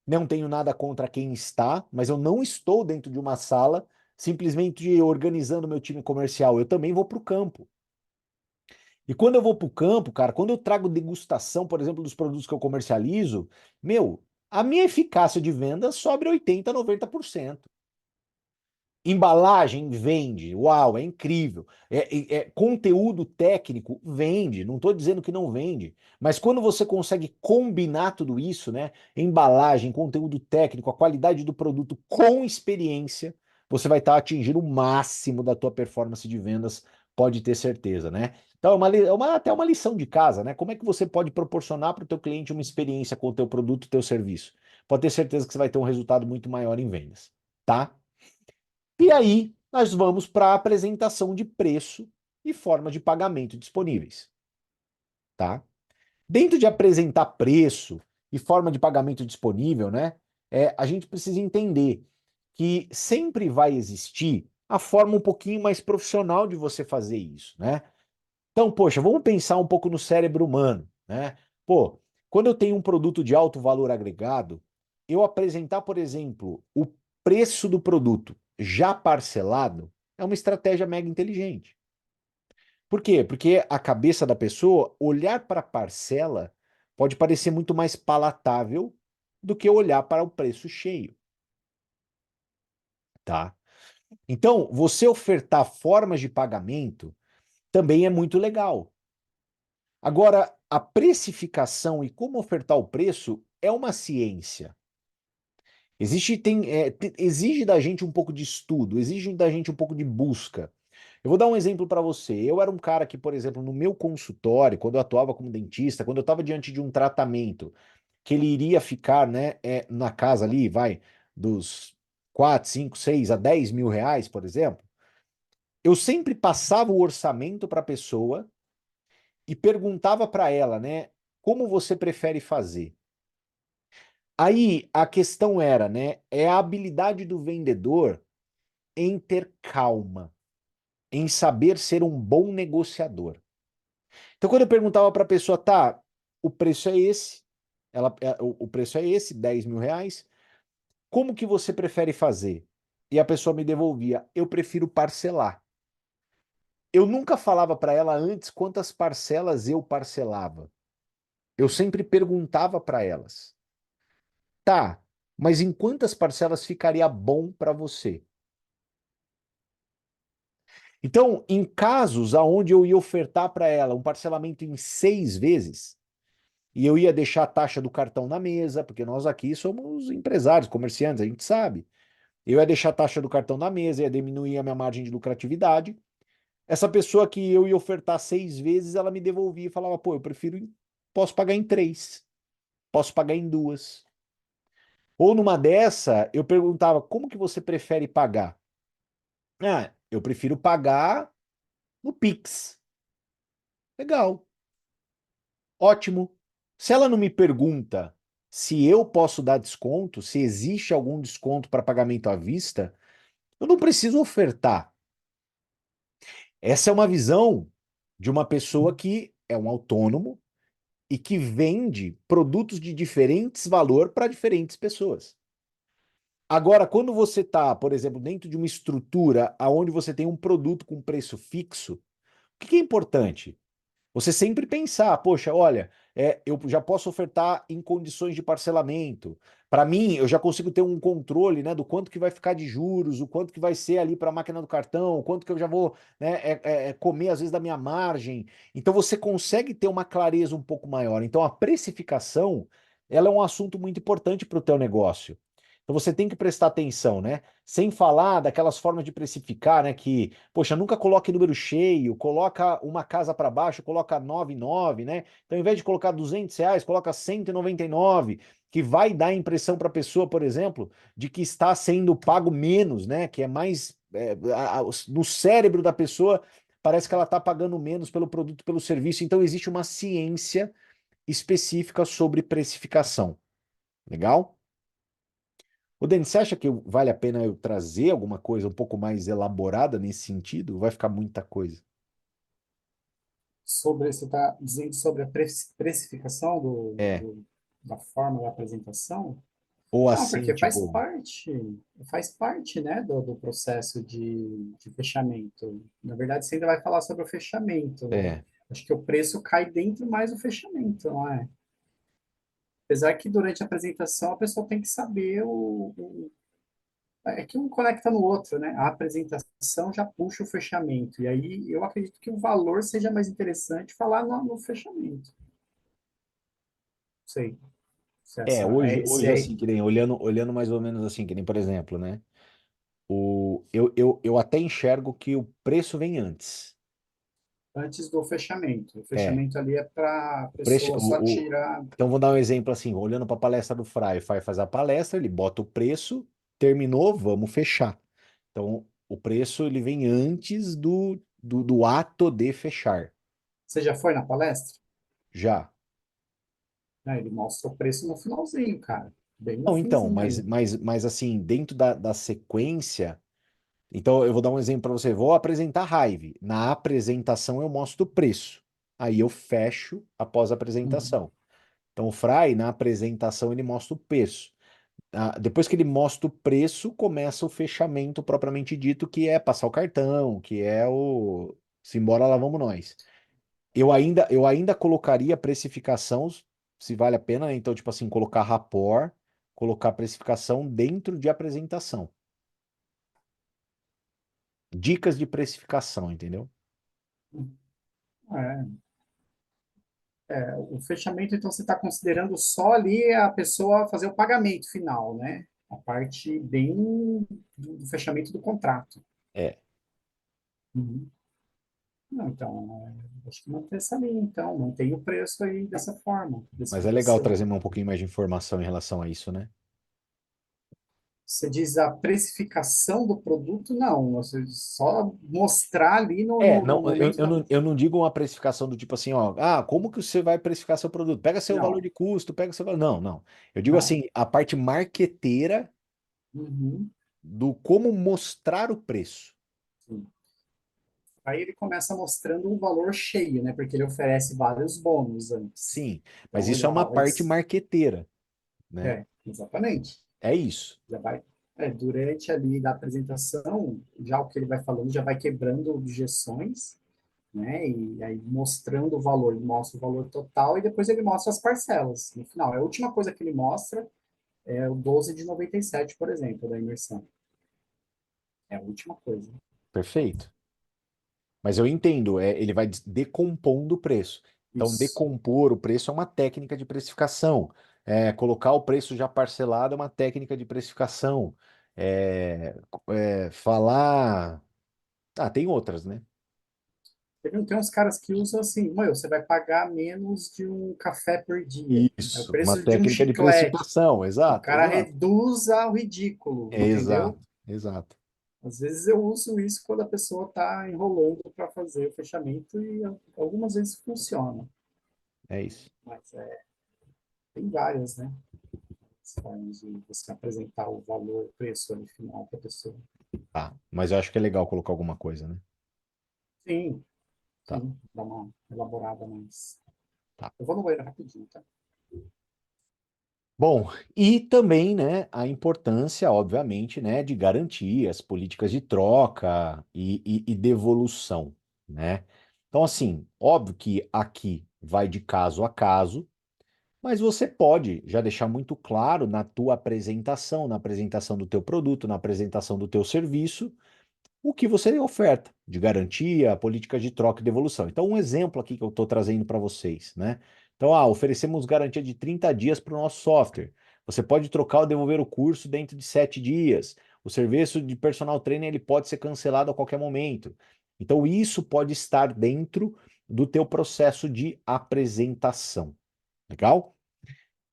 não tenho nada contra quem está, mas eu não estou dentro de uma sala simplesmente organizando meu time comercial. Eu também vou para o campo. E quando eu vou para o campo, cara, quando eu trago degustação, por exemplo, dos produtos que eu comercializo, meu, a minha eficácia de venda sobe 80, 90%. Embalagem vende, uau, é incrível. Conteúdo técnico vende, não estou dizendo que não vende, mas quando você consegue combinar tudo isso, né? Embalagem, conteúdo técnico, a qualidade do produto com experiência, você vai estar atingindo o máximo da tua performance de vendas, pode ter certeza, né? Então até uma lição de casa, né? Como é que você pode proporcionar para o teu cliente uma experiência com o teu produto, o teu serviço? Pode ter certeza que você vai ter um resultado muito maior em vendas, tá? E aí, nós vamos para a apresentação de preço e forma de pagamento disponíveis, tá? Dentro de apresentar preço e forma de pagamento disponível, né, a gente precisa entender que sempre vai existir a forma um pouquinho mais profissional de você fazer isso, né? Então, poxa, vamos pensar um pouco no cérebro humano, né? Pô, quando eu tenho um produto de alto valor agregado, eu apresentar, por exemplo, o preço do produto já parcelado é uma estratégia mega inteligente. Por quê? Porque a cabeça da pessoa, olhar para a parcela pode parecer muito mais palatável do que olhar para o preço cheio, tá? Então, você ofertar formas de pagamento também é muito legal. Agora, a precificação e como ofertar o preço é uma ciência. Exige da gente um pouco de estudo, exige da gente um pouco de busca. Eu vou dar um exemplo para você. Eu era um cara que, por exemplo, no meu consultório, quando eu atuava como dentista, quando eu estava diante de um tratamento que ele iria ficar, né, na casa ali, vai, dos 4, 5, 6 a 10 mil reais, por exemplo, eu sempre passava o orçamento para a pessoa e perguntava para ela, né, como você prefere fazer? Aí a questão era, né, é a habilidade do vendedor em ter calma, em saber ser um bom negociador. Então quando eu perguntava para a pessoa, tá, o preço é esse, o preço é esse, 10 mil reais, como que você prefere fazer? E a pessoa me devolvia, eu prefiro parcelar. Eu nunca falava para ela antes quantas parcelas eu parcelava. Eu sempre perguntava para elas. Tá, mas em quantas parcelas ficaria bom para você? Então, em casos aonde eu ia ofertar para ela um parcelamento em 6 vezes, e eu ia deixar a taxa do cartão na mesa, porque nós aqui somos empresários, comerciantes, a gente sabe. Eu ia deixar a taxa do cartão na mesa, ia diminuir a minha margem de lucratividade. Essa pessoa que eu ia ofertar 6 vezes, ela me devolvia e falava, pô, posso pagar em 3, posso pagar em 2. Ou numa dessa, eu perguntava, como que você prefere pagar? Ah, eu prefiro pagar no Pix. Legal, ótimo. Se ela não me pergunta se eu posso dar desconto, se existe algum desconto para pagamento à vista, eu não preciso ofertar. Essa é uma visão de uma pessoa que é um autônomo e que vende produtos de diferentes valor para diferentes pessoas. Agora, quando você está, por exemplo, dentro de uma estrutura onde você tem um produto com preço fixo, o que é importante? Você sempre pensar, poxa, olha, eu já posso ofertar em condições de parcelamento. Para mim, eu já consigo ter um controle, né, do quanto que vai ficar de juros, o quanto que vai ser ali para a máquina do cartão, o quanto que eu já vou, né, comer às vezes da minha margem. Então você consegue ter uma clareza um pouco maior. Então a precificação, ela é um assunto muito importante para o teu negócio. Então você tem que prestar atenção, né? Sem falar daquelas formas de precificar, né? Que, poxa, nunca coloque número cheio, coloca uma casa para baixo, coloca 99, né? Então, ao invés de colocar R$ 200, coloca 199, que vai dar a impressão para a pessoa, por exemplo, de que está sendo pago menos, né? Que é mais. No cérebro da pessoa, parece que ela está pagando menos pelo produto, pelo serviço. Então, existe uma ciência específica sobre precificação. Legal? O Denis, você acha que vale a pena eu trazer alguma coisa um pouco mais elaborada nesse sentido? Vai ficar muita coisa. Você está dizendo sobre a precificação É. da forma da apresentação? Ou Não, assim, porque tipo, faz parte, né, do processo de fechamento. Na verdade, você ainda vai falar sobre o fechamento, né? é, Acho que o preço cai dentro mais do fechamento, não é? Apesar que durante a apresentação a pessoa tem que saber é que um conecta no outro, né? A apresentação já puxa o fechamento. E aí eu acredito que o valor seja mais interessante falar no fechamento. Não sei se hoje assim, que nem, olhando mais ou menos assim, que nem, por exemplo, né? Eu até enxergo que o preço vem antes. antes do fechamento. O É, fechamento ali é para a o preço, pessoa só tirar. então vou dar um exemplo assim, olhando para a palestra do Fry, o Fry faz a palestra, ele bota o preço, terminou, vamos fechar. Então, o preço ele vem antes do ato de fechar. Você já foi na palestra? Já. Né? Ele mostra o preço no finalzinho, cara. Bem no Não, então, finzinho mas, ali. mas, mas assim, dentro da sequência. Então, eu vou dar um exemplo para você. Vou apresentar Hive. Na apresentação, eu mostro o preço. Aí eu fecho após a Uhum. apresentação. Então, o Fry, na apresentação, ele mostra o preço. Depois que ele mostra o preço, começa o fechamento propriamente dito, que é passar o cartão, que é o. Simbora lá vamos nós. Eu ainda colocaria precificação, se vale a pena, né? Então, tipo assim, colocar rapport, colocar precificação dentro de apresentação. Dicas de precificação, entendeu? É, o fechamento, então, você está considerando só ali a pessoa fazer o pagamento final, né? A parte bem do fechamento do contrato. É. Uhum. Não, então, acho que mantém essa linha, então, mantém o preço aí dessa forma, Mas é legal precificação. trazer um pouquinho mais de informação em relação a isso, né? Você diz a precificação do produto? Não, você só mostrar ali no Não, eu, momento eu da. não, eu não digo uma precificação do tipo assim, ó, como que você vai precificar seu produto? Pega seu valor Não, de custo, pega seu valor. Não, não. Eu digo não. assim, a parte marqueteira Uhum, do como mostrar o preço. sim. Aí ele começa mostrando um valor cheio, né? Porque ele oferece vários bônus antes. Sim, mas Então ele isso é uma parte marqueteira, né? exatamente. É isso. Já vai, durante ali da apresentação, já o que ele vai falando já vai quebrando objeções, né? E aí mostrando o valor, ele mostra o valor total e depois ele mostra as parcelas no final. A última coisa que ele mostra é o 12 de 97, por exemplo, da imersão. É a última coisa. Perfeito. Mas eu entendo, ele vai decompondo o preço. Então, Isso. decompor o preço é uma técnica de precificação. Colocar o preço já parcelado é uma técnica de precificação. Falar. Ah, tem outras, né? Tem uns caras que usam assim, meu, você vai pagar menos de um café por dia. É o Isso, uma preço de um técnica de chiclete. precificação. O Exato, cara exato. reduz ao ridículo, Exato, entendeu? exato. Às vezes eu uso isso quando a pessoa está enrolando para fazer o fechamento e algumas vezes funciona. É isso. Mas tem várias, né? Formas de você apresentar o valor, o preço ali final para a pessoa. Tá, mas eu acho que é legal colocar alguma coisa, né? Sim, Tá, sim, dá uma elaborada mais. tá. Eu vou no banheiro rapidinho, tá? Bom, e também, né, a importância, obviamente, né, de garantir as políticas de troca e devolução, né? Então, assim, óbvio que aqui vai de caso a caso, mas você pode já deixar muito claro na tua apresentação, na apresentação do teu produto, na apresentação do teu serviço, o que você oferta de garantia, políticas de troca e devolução. Então, um exemplo aqui que eu estou trazendo para vocês, né? Então, oferecemos garantia de 30 dias para o nosso software. Você pode trocar ou devolver o curso dentro de 7 dias. O serviço de personal trainer ele pode ser cancelado a qualquer momento. Então, isso pode estar dentro do teu processo de apresentação. Legal?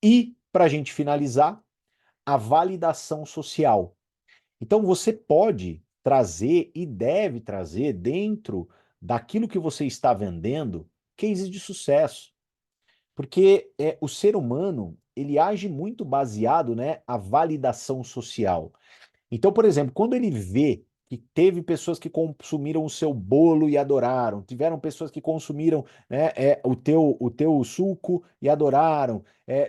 E, para a gente finalizar, a validação social. Então, você pode trazer e deve trazer dentro daquilo que você está vendendo cases de sucesso. Porque o ser humano, ele age muito baseado, né, a validação social. Então, por exemplo, quando ele vê que teve pessoas que consumiram o seu bolo e adoraram, tiveram pessoas que consumiram, né, o teu suco e adoraram,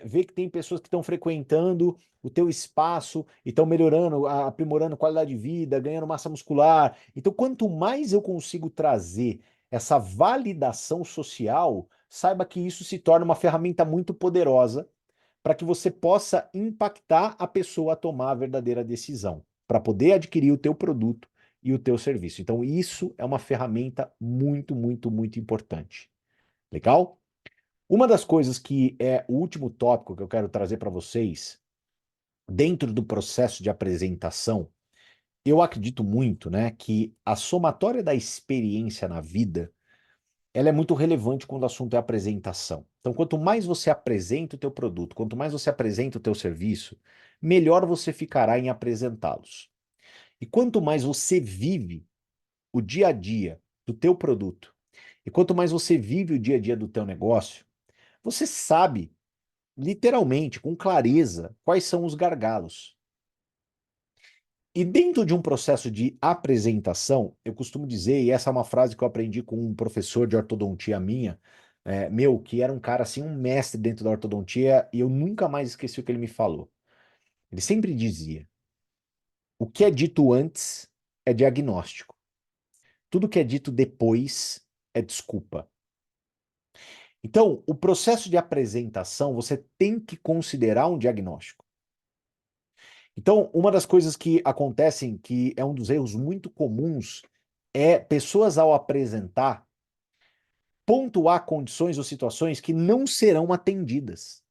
vê que tem pessoas que estão frequentando o teu espaço e estão melhorando, aprimorando qualidade de vida, ganhando massa muscular. Então, quanto mais eu consigo trazer essa validação social, saiba que isso se torna uma ferramenta muito poderosa para que você possa impactar a pessoa a tomar a verdadeira decisão, para poder adquirir o teu produto e o teu serviço. Então, isso é uma ferramenta muito, muito, muito importante. Legal? Uma das coisas que é o último tópico que eu quero trazer para vocês, dentro do processo de apresentação, eu acredito muito, né, que a somatória da experiência na vida ela é muito relevante quando o assunto é apresentação. Então, quanto mais você apresenta o teu produto, quanto mais você apresenta o teu serviço, melhor você ficará em apresentá-los. E quanto mais você vive o dia a dia do teu produto, e quanto mais você vive o dia a dia do teu negócio, você sabe, literalmente, com clareza, quais são os gargalos. E dentro de um processo de apresentação, eu costumo dizer, e essa é uma frase que eu aprendi com um professor de ortodontia minha, meu, que era um cara assim, um mestre dentro da ortodontia, e eu nunca mais esqueci o que ele me falou. Ele sempre dizia: o que é dito antes é diagnóstico, tudo que é dito depois é desculpa. Então, o processo de apresentação, você tem que considerar um diagnóstico. Então, uma das coisas que acontecem, que é um dos erros muito comuns, é pessoas ao apresentar pontuar condições ou situações que não serão atendidas.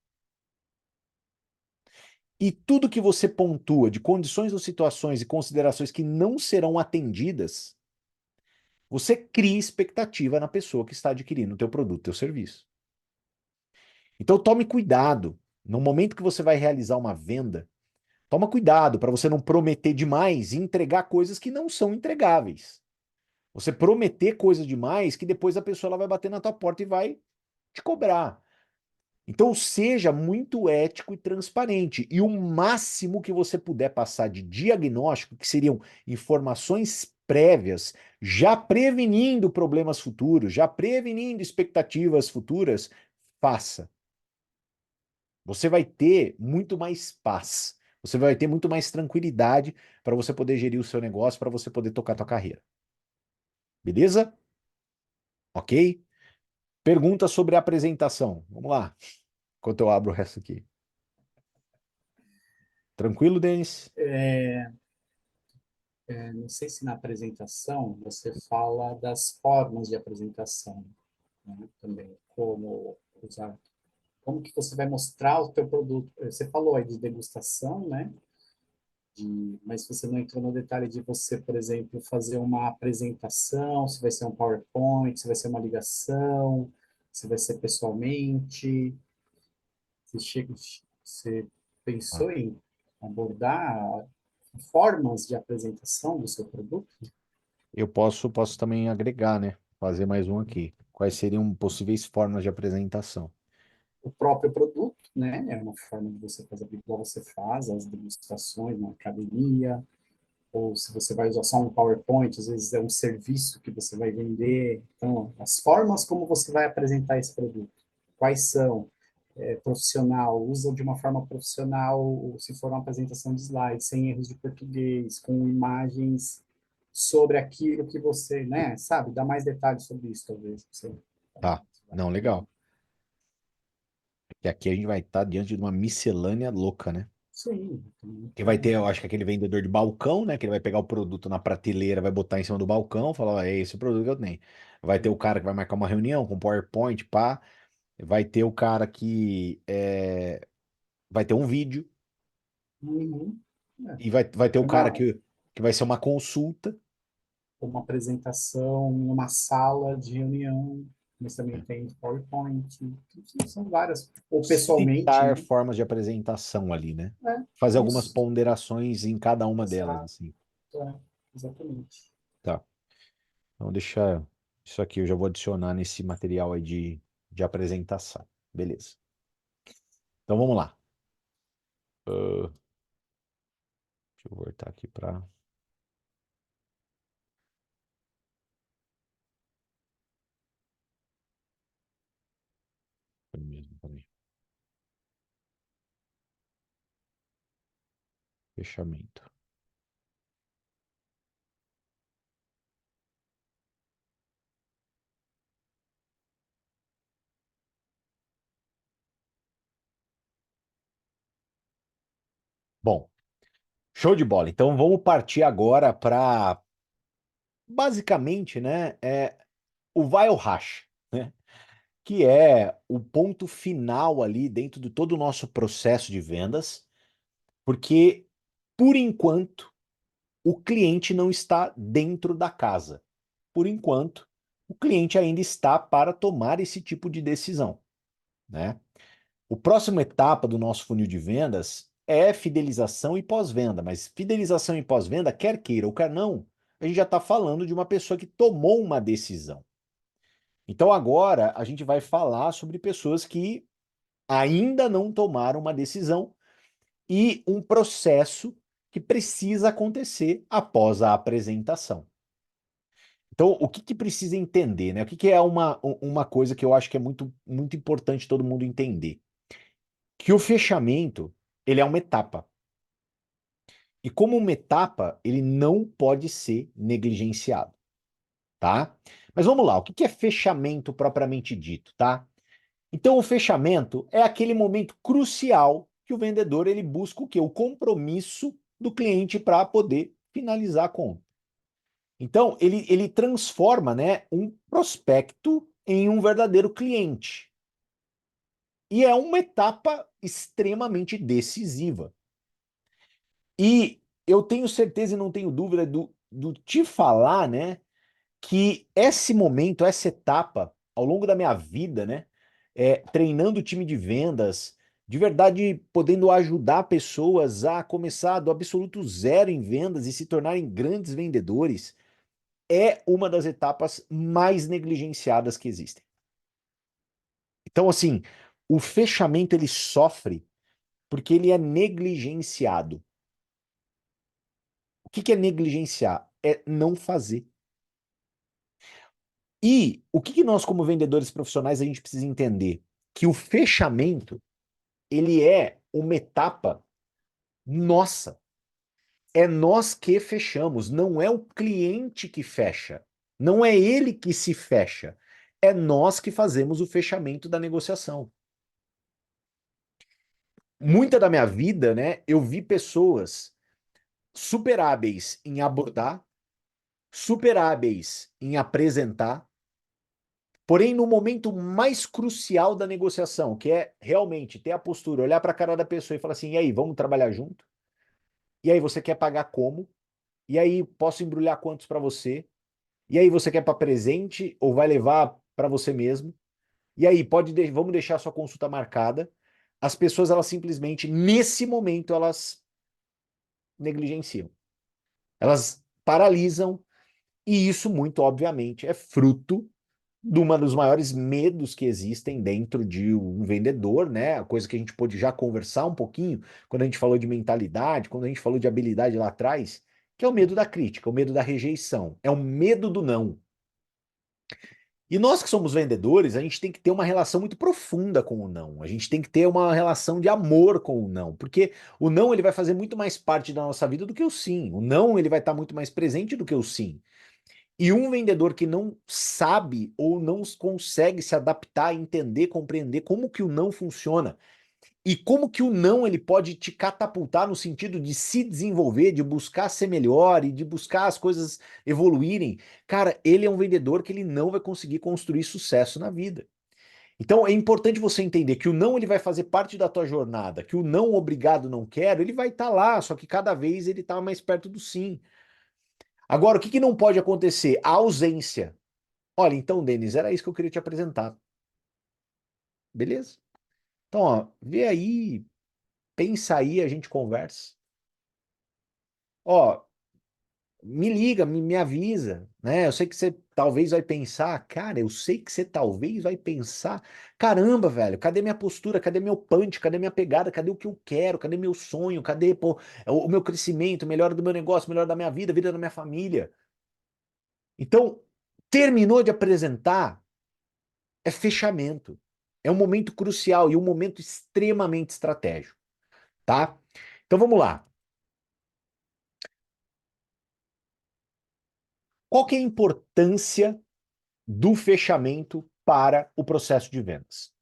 E tudo que você pontua de condições ou situações e considerações que não serão atendidas, você cria expectativa na pessoa que está adquirindo o teu produto, teu serviço. Então tome cuidado. No momento que você vai realizar uma venda, toma cuidado para você não prometer demais e entregar coisas que não são entregáveis. Você prometer coisas demais que depois a pessoa ela vai bater na tua porta e vai te cobrar. Então, seja muito ético e transparente. E o máximo que você puder passar de diagnóstico, que seriam informações prévias, já prevenindo problemas futuros, já prevenindo expectativas futuras, faça. Você vai ter muito mais paz. Você vai ter muito mais tranquilidade para você poder gerir o seu negócio, para você poder tocar a tua carreira. Beleza? Ok? Pergunta sobre a apresentação. Vamos lá, enquanto eu abro o resto aqui. Tranquilo, Denis? Não sei se na apresentação você fala das formas de apresentação, né, também, como usar, como que você vai mostrar o teu produto. Você falou aí de degustação, né? Mas você não entrou no detalhe de você, por exemplo, fazer uma apresentação, se vai ser um PowerPoint, se vai ser uma ligação, se vai ser pessoalmente. Você Ah, pensou em abordar formas de apresentação do seu produto? eu posso também agregar, né? Fazer mais um aqui. Quais seriam possíveis formas de apresentação? O próprio produto, né? É uma forma de você fazer igual você faz, as demonstrações na academia, ou se você vai usar só um PowerPoint, às vezes é um serviço que você vai vender. Então, as formas como você vai apresentar esse produto, quais são? Profissional, usa de uma forma profissional, se for uma apresentação de slides, sem erros de português, com imagens sobre aquilo que você, né, sabe? Dá mais detalhes sobre isso, talvez. Você Tá. Não, legal. E aqui a gente vai estar diante de uma miscelânea louca, né? sim, Que vai ter, eu então, acho que aquele vendedor de balcão, né? Que ele vai pegar o produto na prateleira, vai botar em cima do balcão, falar, ó, é esse o produto que eu tenho. Vai ter o cara que vai marcar uma reunião com PowerPoint, pá. Vai ter o cara que vai ter um vídeo. Uhum. É. E vai ter o cara Uma, que vai ser uma consulta. uma apresentação em uma sala de reunião, mas também Né? tem PowerPoint, são várias. Ou pessoalmente, Citar né? formas de apresentação ali, né? É, Fazer algumas isso. ponderações em cada uma delas, Exato, assim. é, exatamente. Tá. Então, deixa isso aqui, eu já vou adicionar nesse material aí de apresentação. Beleza. Então, vamos lá. Deixa eu voltar aqui para. Mesmo, peraí. Fechamento. Bom, show de bola. Então, vamos partir agora para, basicamente, né, o vai ou racha, né? Que é o ponto final ali dentro de todo o nosso processo de vendas, porque, por enquanto, o cliente não está dentro da casa. Por enquanto, o cliente ainda está para tomar esse tipo de decisão, né? O próximo etapa do nosso funil de vendas é fidelização e pós-venda, mas fidelização e pós-venda, quer queira ou quer não, a gente já está falando de uma pessoa que tomou uma decisão. Então agora a gente vai falar sobre pessoas que ainda não tomaram uma decisão e um processo que precisa acontecer após a apresentação. Então, o que que precisa entender, né? O que que é uma coisa que eu acho que é muito, muito importante todo mundo entender? Que o fechamento, ele é uma etapa. E como uma etapa, ele não pode ser negligenciado, tá? Mas vamos lá, o que que é fechamento propriamente dito, tá? Então, o fechamento é aquele momento crucial que o vendedor ele busca o quê? O compromisso do cliente para poder finalizar a conta. Então, ele transforma, né, um prospecto em um verdadeiro cliente. E é uma etapa extremamente decisiva. E eu tenho certeza e não tenho dúvida do te falar, né, que esse momento, essa etapa, ao longo da minha vida, né, treinando o time de vendas, de verdade podendo ajudar pessoas a começar do absoluto zero em vendas e se tornarem grandes vendedores, é uma das etapas mais negligenciadas que existem. Então, assim, o fechamento ele sofre porque ele é negligenciado. O que que é negligenciar? É não fazer. E o que que nós, como vendedores profissionais, a gente precisa entender? Que o fechamento, ele é uma etapa nossa. É nós que fechamos, não é o cliente que fecha. Não é ele que se fecha. É nós que fazemos o fechamento da negociação. Muita da minha vida, né, eu vi pessoas super hábeis em abordar, super hábeis em apresentar, porém no momento mais crucial da negociação, que é realmente ter a postura, olhar para a cara da pessoa e falar assim: "E aí, vamos trabalhar junto? E aí, você quer pagar como? E aí, posso embrulhar quantos para você? E aí, você quer para presente ou vai levar para você mesmo? E aí, vamos deixar sua consulta marcada." As pessoas, elas simplesmente, nesse momento, elas negligenciam. Elas paralisam, e isso, muito obviamente, é fruto de um dos maiores medos que existem dentro de um vendedor, né? A coisa que a gente pôde já conversar um pouquinho quando a gente falou de mentalidade, quando a gente falou de habilidade lá atrás, que é o medo da crítica, o medo da rejeição, é o medo do não. E nós que somos vendedores, a gente tem que ter uma relação muito profunda com o não. A gente tem que ter uma relação de amor com o não, porque o não ele vai fazer muito mais parte da nossa vida do que o sim. O não ele vai estar muito mais presente do que o sim. E um vendedor que não sabe ou não consegue se adaptar, entender, compreender como que o não funciona e como que o não ele pode te catapultar no sentido de se desenvolver, de buscar ser melhor e de buscar as coisas evoluírem, cara, ele é um vendedor que ele não vai conseguir construir sucesso na vida. Então é importante você entender que o não ele vai fazer parte da tua jornada, que o não obrigado, não quero, ele vai estar lá, só que cada vez ele está mais perto do sim. Agora, o que que não pode acontecer? A ausência. Olha, então, Denis, era isso que eu queria te apresentar. Beleza? Então, ó, vê aí, pensa aí, a gente conversa. Ó, me liga, me avisa, né? Eu sei que você talvez vai pensar, cara, eu sei que você talvez vai pensar, caramba, velho, cadê minha postura? Cadê meu punch? Cadê minha pegada? Cadê o que eu quero? Cadê meu sonho? Cadê, pô, o meu crescimento, melhora do meu negócio, melhora da minha vida da minha família? Então, terminou de apresentar, é fechamento. É um momento crucial e um momento extremamente estratégico, tá? Então vamos lá. Qual que é a importância do fechamento para o processo de vendas?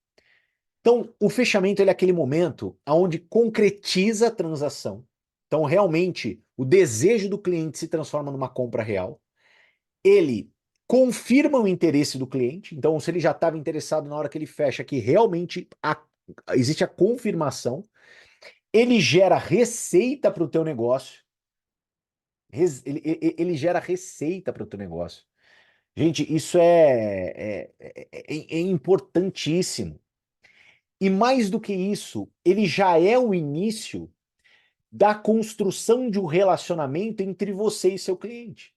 Então, o fechamento ele é aquele momento onde concretiza a transação. Então, realmente, o desejo do cliente se transforma numa compra real. Ele confirma o interesse do cliente. Então, se ele já estava interessado na hora que ele fecha, que realmente existe a confirmação. Ele gera receita para o teu negócio. Ele gera receita para o teu negócio. Gente, isso é importantíssimo. E mais do que isso, ele já é o início da construção de um relacionamento entre você e seu cliente.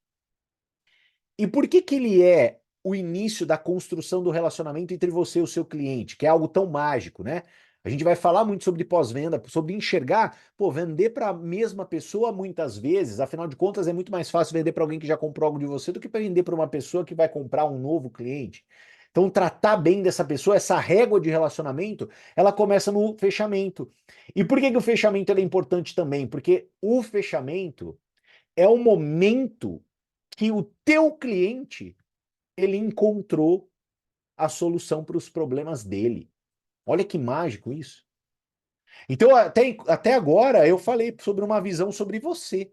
E por que que ele é o início da construção do relacionamento entre você e o seu cliente, que é algo tão mágico, né? A gente vai falar muito sobre pós-venda, sobre enxergar, pô, vender para a mesma pessoa muitas vezes, afinal de contas é muito mais fácil vender para alguém que já comprou algo de você do que para vender para uma pessoa que vai comprar um novo cliente. Então, tratar bem dessa pessoa, essa régua de relacionamento, ela começa no fechamento. E por que que o fechamento é importante também? Porque o fechamento é o momento que o teu cliente ele encontrou a solução para os problemas dele. Olha que mágico isso. Então, até agora, eu falei sobre uma visão sobre você.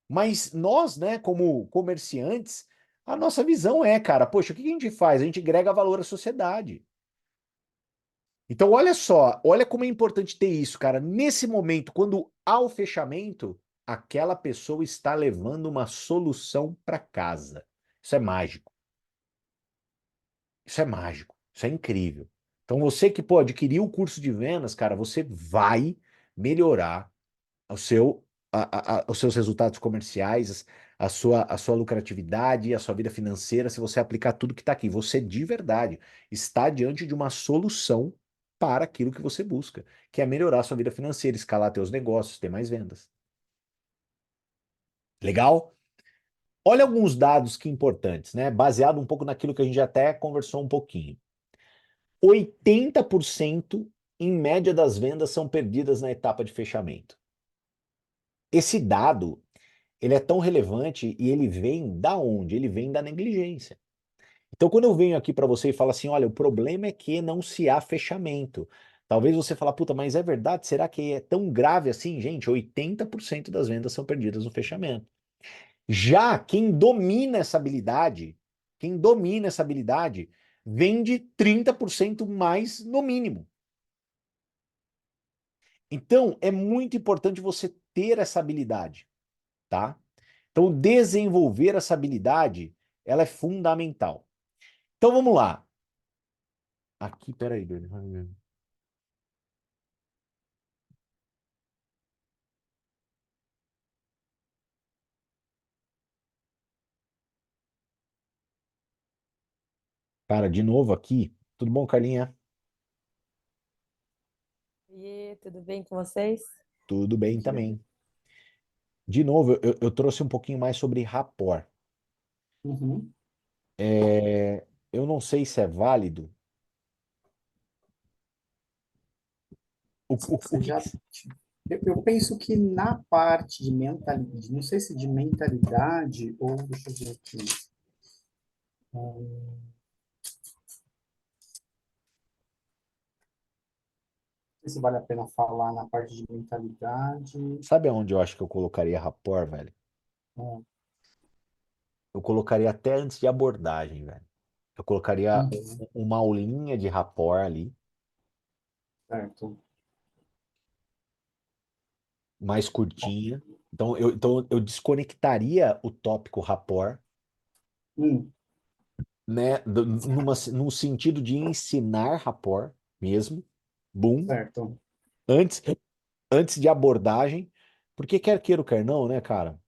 Mas nós, né, como comerciantes, a nossa visão é, cara, poxa, o que a gente faz? A gente agrega valor à sociedade. Então, olha só, olha como é importante ter isso, cara. Nesse momento, quando há o fechamento, aquela pessoa está levando uma solução para casa. Isso é mágico. Isso é mágico. Isso é incrível. Então, você que pô, adquirir o curso de vendas, cara, você vai melhorar o seu, os seus resultados comerciais, a sua lucratividade, a sua vida financeira, se você aplicar tudo que está aqui. Você de verdade está diante de uma solução para aquilo que você busca, que é melhorar a sua vida financeira, escalar teus negócios, ter mais vendas. Legal? Olha alguns dados que importantes, né? Baseado um pouco naquilo que a gente até conversou um pouquinho. 80% em média das vendas são perdidas na etapa de fechamento. Esse dado, ele é tão relevante e ele vem da onde? Ele vem da negligência. Então, quando eu venho aqui para você e falo assim, olha, o problema é que não se há fechamento. Talvez você fale, puta, mas é verdade? Será que é tão grave assim? Gente, 80% das vendas são perdidas no fechamento. Já quem domina essa habilidade, vende 30% mais no mínimo. Então, é muito importante você ter essa habilidade, tá? Então, desenvolver essa habilidade, ela é fundamental. Então, vamos lá. Aqui, peraí, Dani. Cara, de novo aqui. Tudo bom, Carlinha? E tudo bem com vocês? Tudo bem Dia. também. De novo, eu trouxe um pouquinho mais sobre rapport. Uhum. Eu não sei se é válido. O Você que já. Eu penso que na parte de mentalidade, não sei se de mentalidade ou, deixa eu ver aqui, não sei se vale a pena falar na parte de mentalidade. sabe aonde eu acho que eu colocaria rapport, velho? Hum, Eu colocaria até antes de abordagem, velho. Eu colocaria Uhum. uma aulinha de rapport ali, Certo. mais curtinha. Então eu desconectaria o tópico rapport, Hum, né? Num sentido de ensinar rapport mesmo. Boom. certo. Antes, antes de abordagem. Porque quer queira ou quer não, né, cara?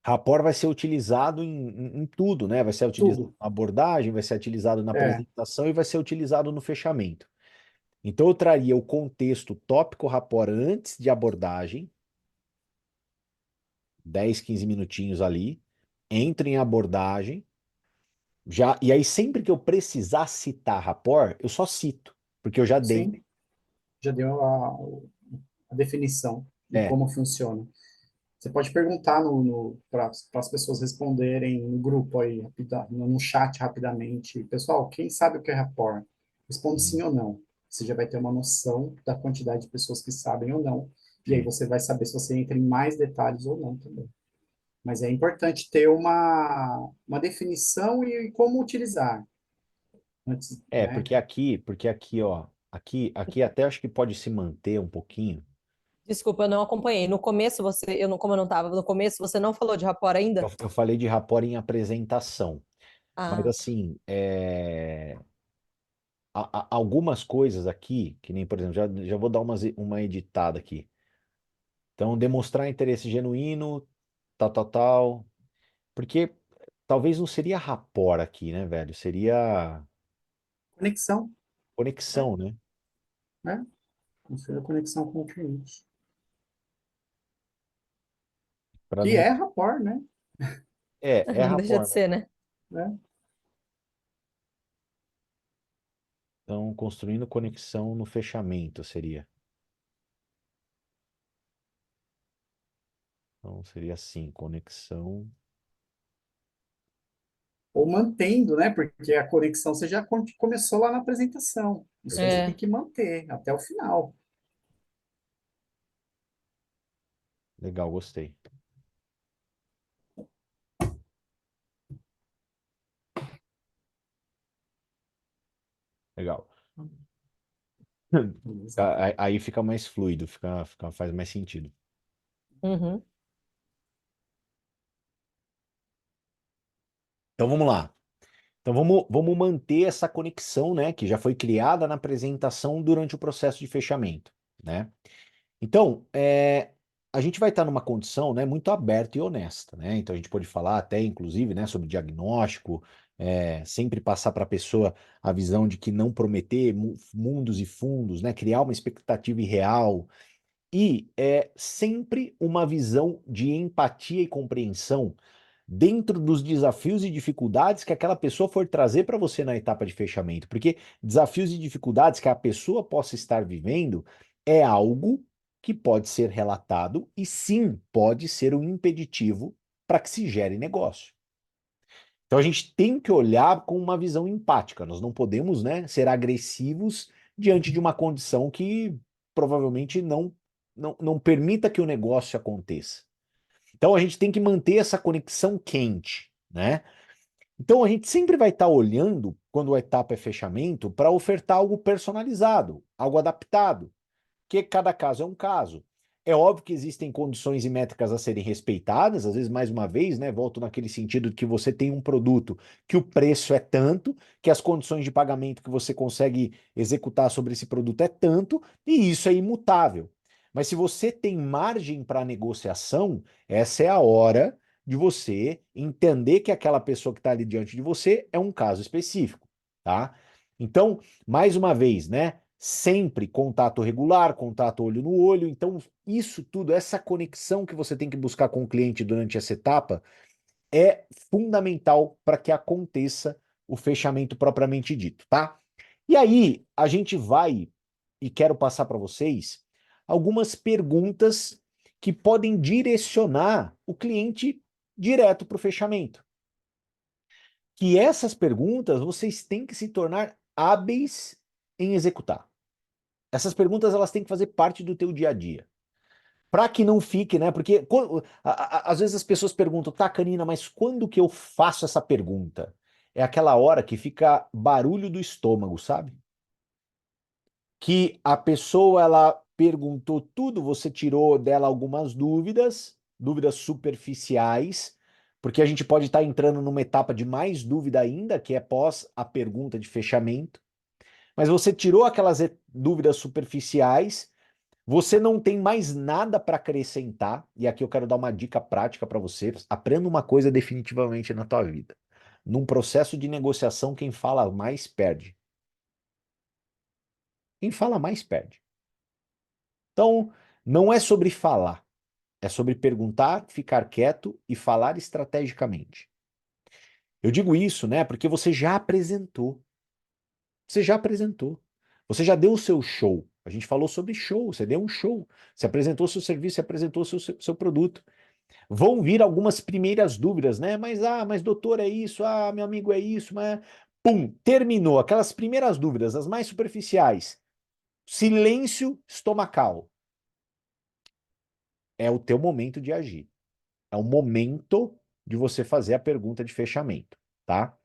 Rapport vai ser utilizado em tudo, né? Vai ser utilizado Tudo. na abordagem, vai ser utilizado na É, apresentação e vai ser utilizado no fechamento. Então, eu traria o contexto tópico rapport antes de abordagem, 10, 15 minutinhos ali, entro em abordagem, já, e aí sempre que eu precisar citar rapport, eu só cito, porque eu já dei. sim. Já deu a definição de É, como funciona. Você pode perguntar para as pessoas responderem no grupo aí, no chat rapidamente. Pessoal, quem sabe o que é rapport? Responde sim ou não. Você já vai ter uma noção da quantidade de pessoas que sabem ou não. E aí sim. você vai saber se você entra em mais detalhes ou não também. Mas é importante ter uma definição e como utilizar antes, É, né? porque aqui, ó, aqui até acho que pode se manter um pouquinho. Desculpa, eu não acompanhei. No começo eu não, como eu não estava, no começo você não falou de rapport ainda? Eu falei de rapport em apresentação, mas Ah, assim, algumas coisas aqui, que nem, por exemplo, já vou dar uma editada aqui. Então, demonstrar interesse genuíno, tal, tal, tal. Porque talvez não seria rapport aqui, né, velho? Seria Conexão, conexão, né? né? Construir a conexão com o cliente. Para Que não. é rapport, né? É não deixa de rapport, né? ser, né? Né? Então, construindo conexão no fechamento seria. Então, seria assim, conexão. Ou mantendo, né? Porque a conexão você já começou lá na apresentação. Isso aí você tem É. que manter até o final. Legal, gostei. Legal. Beleza? Aí fica mais fluido, faz mais sentido. Uhum. Então vamos lá. Então vamos manter essa conexão, né, que já foi criada na apresentação durante o processo de fechamento, né? Então, a gente vai estar numa condição, né, muito aberta e honesta, né? Então a gente pode falar até, inclusive, né, sobre diagnóstico, sempre passar para a pessoa a visão de que não prometer mundos e fundos, né, criar uma expectativa irreal e sempre uma visão de empatia e compreensão dentro dos desafios e dificuldades que aquela pessoa for trazer para você na etapa de fechamento. Porque desafios e dificuldades que a pessoa possa estar vivendo é algo que pode ser relatado e sim pode ser um impeditivo para que se gere negócio. Então a gente tem que olhar com uma visão empática. Nós não podemos, né, ser agressivos diante de uma condição que provavelmente não permita que o negócio aconteça. Então a gente tem que manter essa conexão quente, né? Então a gente sempre vai estar olhando, quando a etapa é fechamento, para ofertar algo personalizado, algo adaptado, que cada caso é um caso. É óbvio que existem condições e métricas a serem respeitadas, às vezes, mais uma vez, né, volto naquele sentido de que você tem um produto que o preço é tanto, que as condições de pagamento que você consegue executar sobre esse produto é tanto, e isso é imutável. Mas se você tem margem para negociação, essa é a hora de você entender que aquela pessoa que está ali diante de você é um caso específico, tá? Então, mais uma vez, né? Sempre contato regular, contato olho no olho. Então, isso tudo, essa conexão que você tem que buscar com o cliente durante essa etapa é fundamental para que aconteça o fechamento propriamente dito, tá? E aí, a gente vai e quero passar para vocês algumas perguntas que podem direcionar o cliente direto para o fechamento. Que essas perguntas vocês têm que se tornar hábeis em executar. Essas perguntas elas têm que fazer parte do teu dia a dia. Para que não fique, né? Porque às vezes as pessoas perguntam, tá, Canina, mas quando que eu faço essa pergunta? é aquela hora que fica barulho do estômago, sabe? Que a pessoa, ela perguntou tudo, você tirou dela algumas dúvidas, dúvidas superficiais, porque a gente pode estar entrando numa etapa de mais dúvida ainda, que é pós a pergunta de fechamento. Mas você tirou aquelas dúvidas superficiais, você não tem mais nada para acrescentar, e aqui eu quero dar uma dica prática para você. Aprenda uma coisa definitivamente na tua vida. Num processo de negociação, quem fala mais perde. Quem fala mais perde. Então, não é sobre falar, é sobre perguntar, ficar quieto e falar estrategicamente. Eu digo isso, né, porque você já apresentou. Você já apresentou. Você já deu o seu show. A gente falou sobre show, você deu um show. Você apresentou seu serviço, você apresentou seu produto. Vão vir algumas primeiras dúvidas, né? Mas doutor é isso, meu amigo é isso, mas pum, terminou. Aquelas primeiras dúvidas, as mais superficiais. Silêncio estomacal. É o teu momento de agir. É o momento de você fazer a pergunta de fechamento, tá?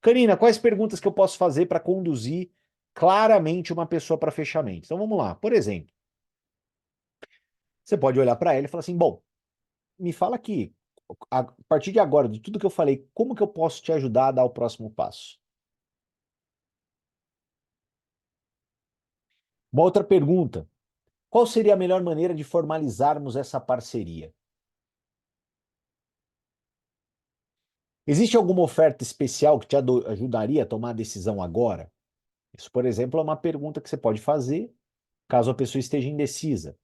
Karina, quais perguntas que eu posso fazer para conduzir claramente uma pessoa para fechamento? Então vamos lá. Por exemplo, você pode olhar para ela e falar assim: bom, me fala aqui, a partir de agora, de tudo que eu falei, como que eu posso te ajudar a dar o próximo passo? Uma outra pergunta: qual seria a melhor maneira de formalizarmos essa parceria? Existe alguma oferta especial que te ajudaria a tomar a decisão agora? Isso, por exemplo, é uma pergunta que você pode fazer caso a pessoa esteja indecisa.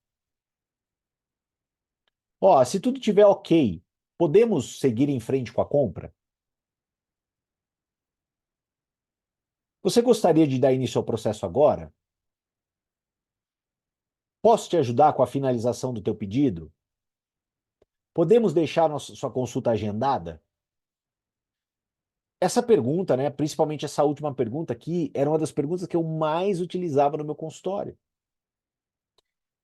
Ó, se tudo estiver ok, podemos seguir em frente com a compra? Você gostaria de dar início ao processo agora? Posso te ajudar com a finalização do teu pedido? Podemos deixar sua consulta agendada? Essa pergunta, né, principalmente essa última pergunta aqui, era uma das perguntas que eu mais utilizava no meu consultório.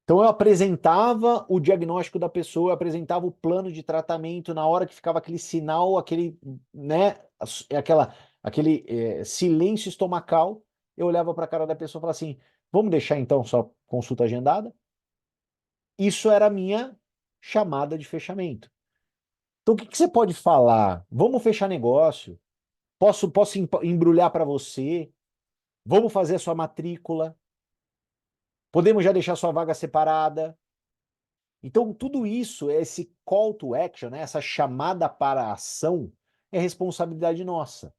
Então eu apresentava o diagnóstico da pessoa, eu apresentava o plano de tratamento, na hora que ficava aquele sinal, aquele, né, aquele silêncio estomacal, eu olhava para a cara da pessoa e falava assim: vamos deixar então sua consulta agendada? Isso era a minha chamada de fechamento. Então o que que você pode falar? Vamos fechar negócio? Posso embrulhar para você? Vamos fazer a sua matrícula? Podemos já deixar sua vaga separada? Então, tudo isso, esse call to action, né, essa chamada para a ação, é responsabilidade nossa.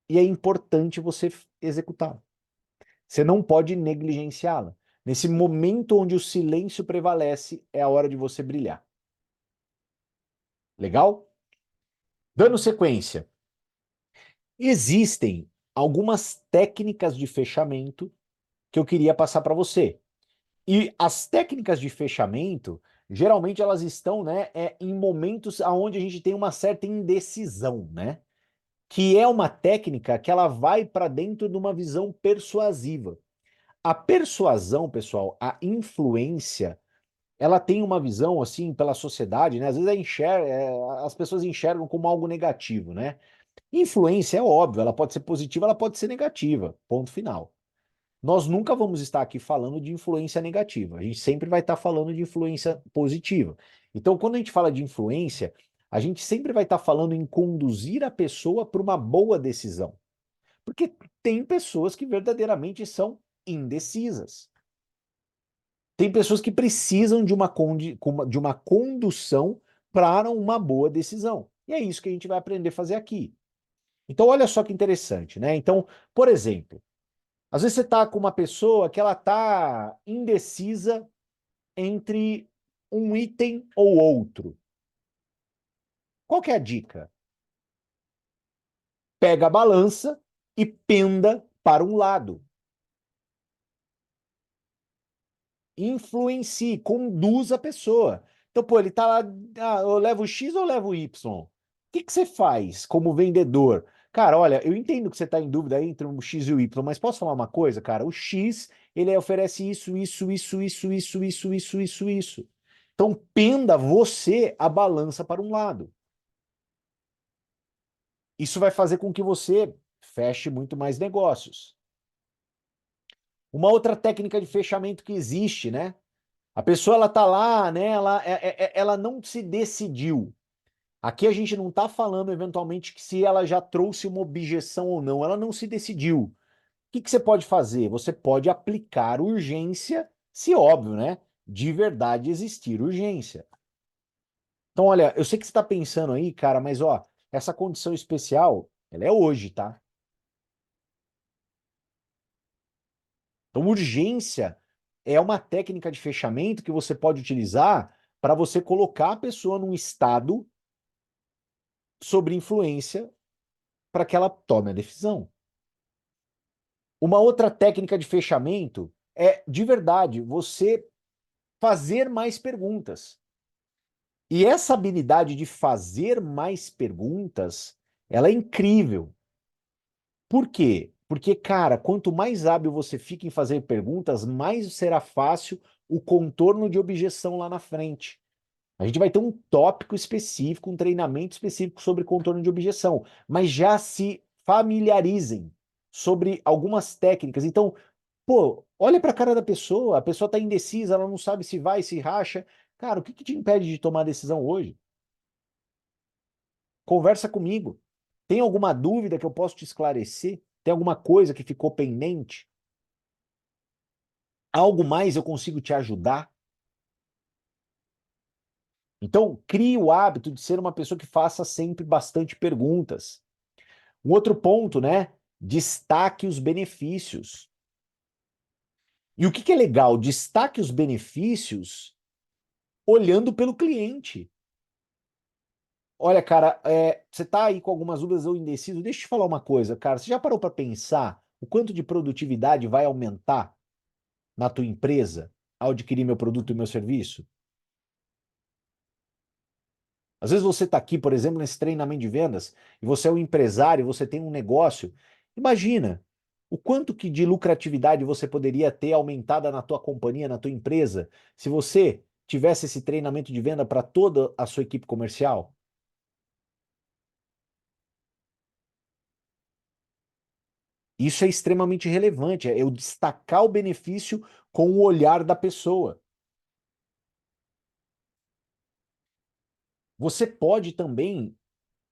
E é importante você executá-la. Você não pode negligenciá-la. Nesse momento onde o silêncio prevalece, é a hora de você brilhar. Legal? Dando sequência, existem algumas técnicas de fechamento que eu queria passar para você. E as técnicas de fechamento, geralmente elas estão, né, em momentos onde a gente tem uma certa indecisão, né? Que é uma técnica que ela vai para dentro de uma visão persuasiva. A persuasão, pessoal, a influência, ela tem uma visão assim pela sociedade, né? Às vezes as pessoas enxergam como algo negativo, né? Influência é óbvio, ela pode ser positiva, ela pode ser negativa, ponto final. Nós nunca vamos estar aqui falando de influência negativa. A gente sempre vai estar falando de influência positiva. Então, quando a gente fala de influência, a gente sempre vai estar falando em conduzir a pessoa para uma boa decisão. Porque tem pessoas que verdadeiramente são indecisas. Tem pessoas que precisam de uma condução para uma boa decisão. E é isso que a gente vai aprender a fazer aqui. Então, olha só que interessante, né? Então, por exemplo, às vezes você está com uma pessoa que ela está indecisa entre um item ou outro. Qual que é a dica? Pega a balança e penda para um lado. Influencie, conduza a pessoa. Então, pô, ele tá lá, eu levo o X ou eu levo o Y? O que que você faz como vendedor? Cara, olha, eu entendo que você está em dúvida aí entre o X e o Y, mas posso falar uma coisa, cara? O X, ele oferece isso. Então, penda você a balança para um lado. isso vai fazer com que você feche muito mais negócios. Uma outra técnica de fechamento que existe, né? A pessoa, ela tá lá, né? Ela não se decidiu. Aqui a gente não está falando, eventualmente, que se ela já trouxe uma objeção ou não. Ela não se decidiu. O que você pode fazer? Você pode aplicar urgência, se óbvio, né? De verdade existir urgência. Então, olha, eu sei que você está pensando aí, cara, mas ó, essa condição especial, ela é hoje, tá? Então, urgência é uma técnica de fechamento que você pode utilizar para você colocar a pessoa num estado sobre influência para que ela tome a decisão. Uma outra técnica de fechamento é, de verdade, você fazer mais perguntas. E essa habilidade de fazer mais perguntas, ela é incrível. Por quê? Porque, cara, quanto mais hábil você fica em fazer perguntas, mais será fácil o contorno de objeção lá na frente. A gente vai ter um tópico específico, um treinamento específico sobre contorno de objeção, mas já se familiarizem sobre algumas técnicas. Então, pô, olha para a cara da pessoa, a pessoa está indecisa, ela não sabe se vai, se racha. Cara, o que que te impede de tomar a decisão hoje? Conversa comigo. Tem alguma dúvida que eu posso te esclarecer? Tem alguma coisa que ficou pendente? Algo mais eu consigo te ajudar? Então, crie o hábito de ser uma pessoa que faça sempre bastante perguntas. Um outro ponto, né? Destaque os benefícios. E o que que é legal? Destaque os benefícios olhando pelo cliente. Olha, cara, você tá aí com algumas dúvidas ou indeciso. Deixa eu te falar uma coisa, cara. Você já parou para pensar o quanto de produtividade vai aumentar na tua empresa ao adquirir meu produto e meu serviço? Às vezes você está aqui, por exemplo, nesse treinamento de vendas, e você é um empresário, você tem um negócio. Imagina o quanto que de lucratividade você poderia ter aumentada na tua companhia, na tua empresa, se você tivesse esse treinamento de venda para toda a sua equipe comercial. Isso é extremamente relevante, é eu destacar o benefício com o olhar da pessoa. Você pode também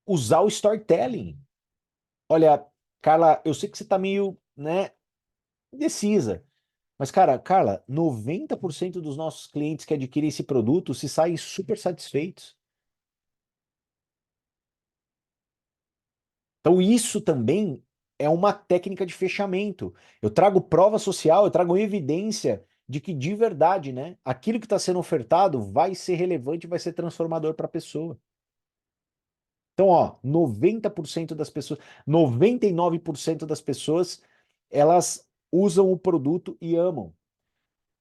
usar o storytelling. Olha, Carla, eu sei que você está meio, né, indecisa. Mas, cara, Carla, 90% dos nossos clientes que adquirem esse produto se saem super satisfeitos. Então, isso também é uma técnica de fechamento. Eu trago prova social, eu trago evidência de que, de verdade, né, aquilo que está sendo ofertado vai ser relevante, vai ser transformador para a pessoa. Então, ó, 90% das pessoas, 99% das pessoas, elas usam o produto e amam.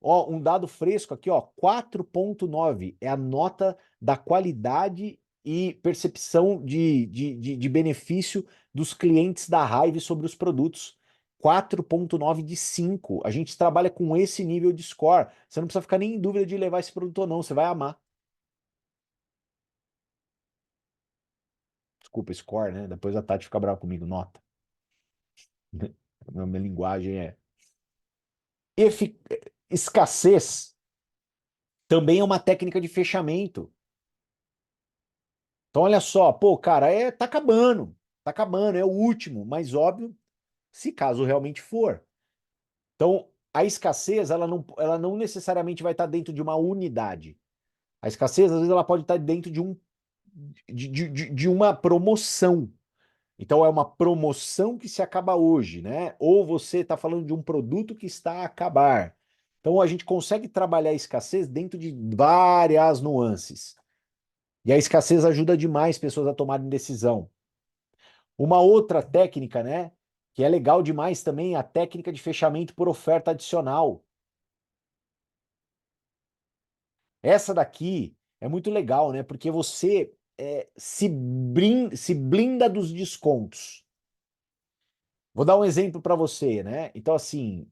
Ó, um dado fresco aqui, ó, 4,9 é a nota da qualidade e percepção de benefício dos clientes da Hive sobre os produtos. 4,9 de 5. A gente trabalha com esse nível de score. Você não precisa ficar nem em dúvida de levar esse produto ou não, você vai amar. Desculpa, score, né? Depois a Tati fica brava comigo, nota. Minha linguagem é. Efi- Escassez também é uma técnica de fechamento. Então, olha só, pô, cara, tá acabando, é o último, mas óbvio, se caso realmente for. Então, a escassez, ela não necessariamente vai estar dentro de uma unidade. A escassez, às vezes, ela pode estar dentro de uma promoção. Então, é uma promoção que se acaba hoje, né? Ou você está falando de um produto que está a acabar. Então, a gente consegue trabalhar a escassez dentro de várias nuances. E a escassez ajuda demais pessoas a tomarem decisão. Uma outra técnica, né, que é legal demais também, é a técnica de fechamento por oferta adicional. Essa daqui é muito legal, né, porque você se blinda dos descontos. Vou dar um exemplo para você, né? Então, assim,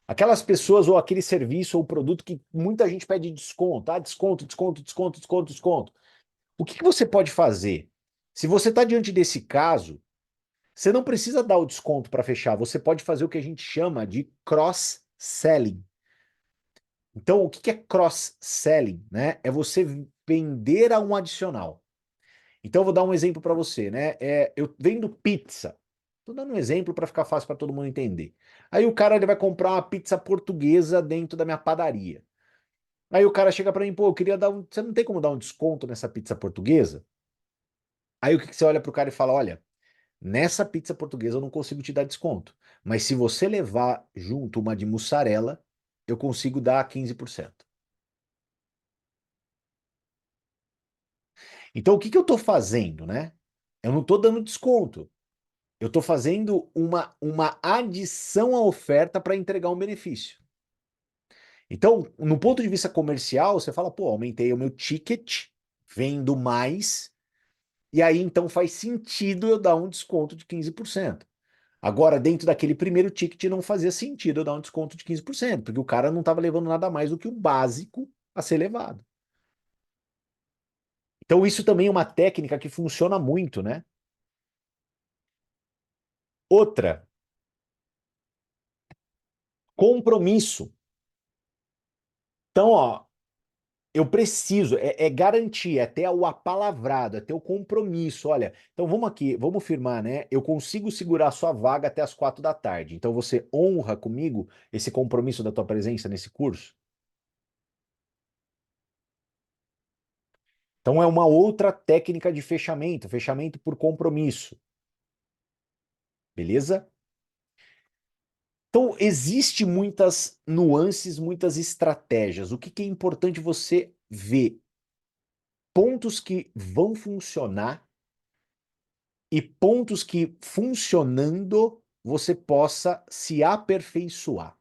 aquelas pessoas ou aquele serviço ou produto que muita gente pede desconto, desconto, desconto, desconto, desconto, desconto. O que que você pode fazer? Se você está diante desse caso, você não precisa dar o desconto para fechar, você pode fazer o que a gente chama de cross-selling. Então, o que é cross-selling, né? É você vender a um adicional. Então, eu vou dar um exemplo para você, né? Eu vendo pizza. Estou dando um exemplo para ficar fácil para todo mundo entender. Aí o cara ele vai comprar uma pizza portuguesa dentro da minha padaria. Aí o cara chega para mim, pô, eu queria dar um. Você não tem como dar um desconto nessa pizza portuguesa? Aí o que você olha pro cara e fala: olha, nessa pizza portuguesa eu não consigo te dar desconto. Mas se você levar junto uma de mussarela, eu consigo dar 15%. Então, o que eu estou fazendo, né? Eu não estou dando desconto. Eu estou fazendo uma adição à oferta para entregar um benefício. Então, no ponto de vista comercial, você fala, pô, aumentei o meu ticket, vendo mais, e aí então faz sentido eu dar um desconto de 15%. Agora, dentro daquele primeiro ticket, não fazia sentido eu dar um desconto de 15%, porque o cara não estava levando nada mais do que o básico a ser levado. Então, isso também é uma técnica que funciona muito, né? Outra, compromisso. Então, ó, eu preciso, é garantir, é ter o apalavrado, é ter o compromisso. Olha, então vamos aqui, vamos firmar, né? Eu consigo segurar a sua vaga até as 4 da tarde. Então você honra comigo esse compromisso da tua presença nesse curso? Então é uma outra técnica de fechamento, fechamento por compromisso. Beleza? Então existe muitas nuances, muitas estratégias. O que é importante você ver? Pontos que vão funcionar e pontos que, funcionando, você possa se aperfeiçoar.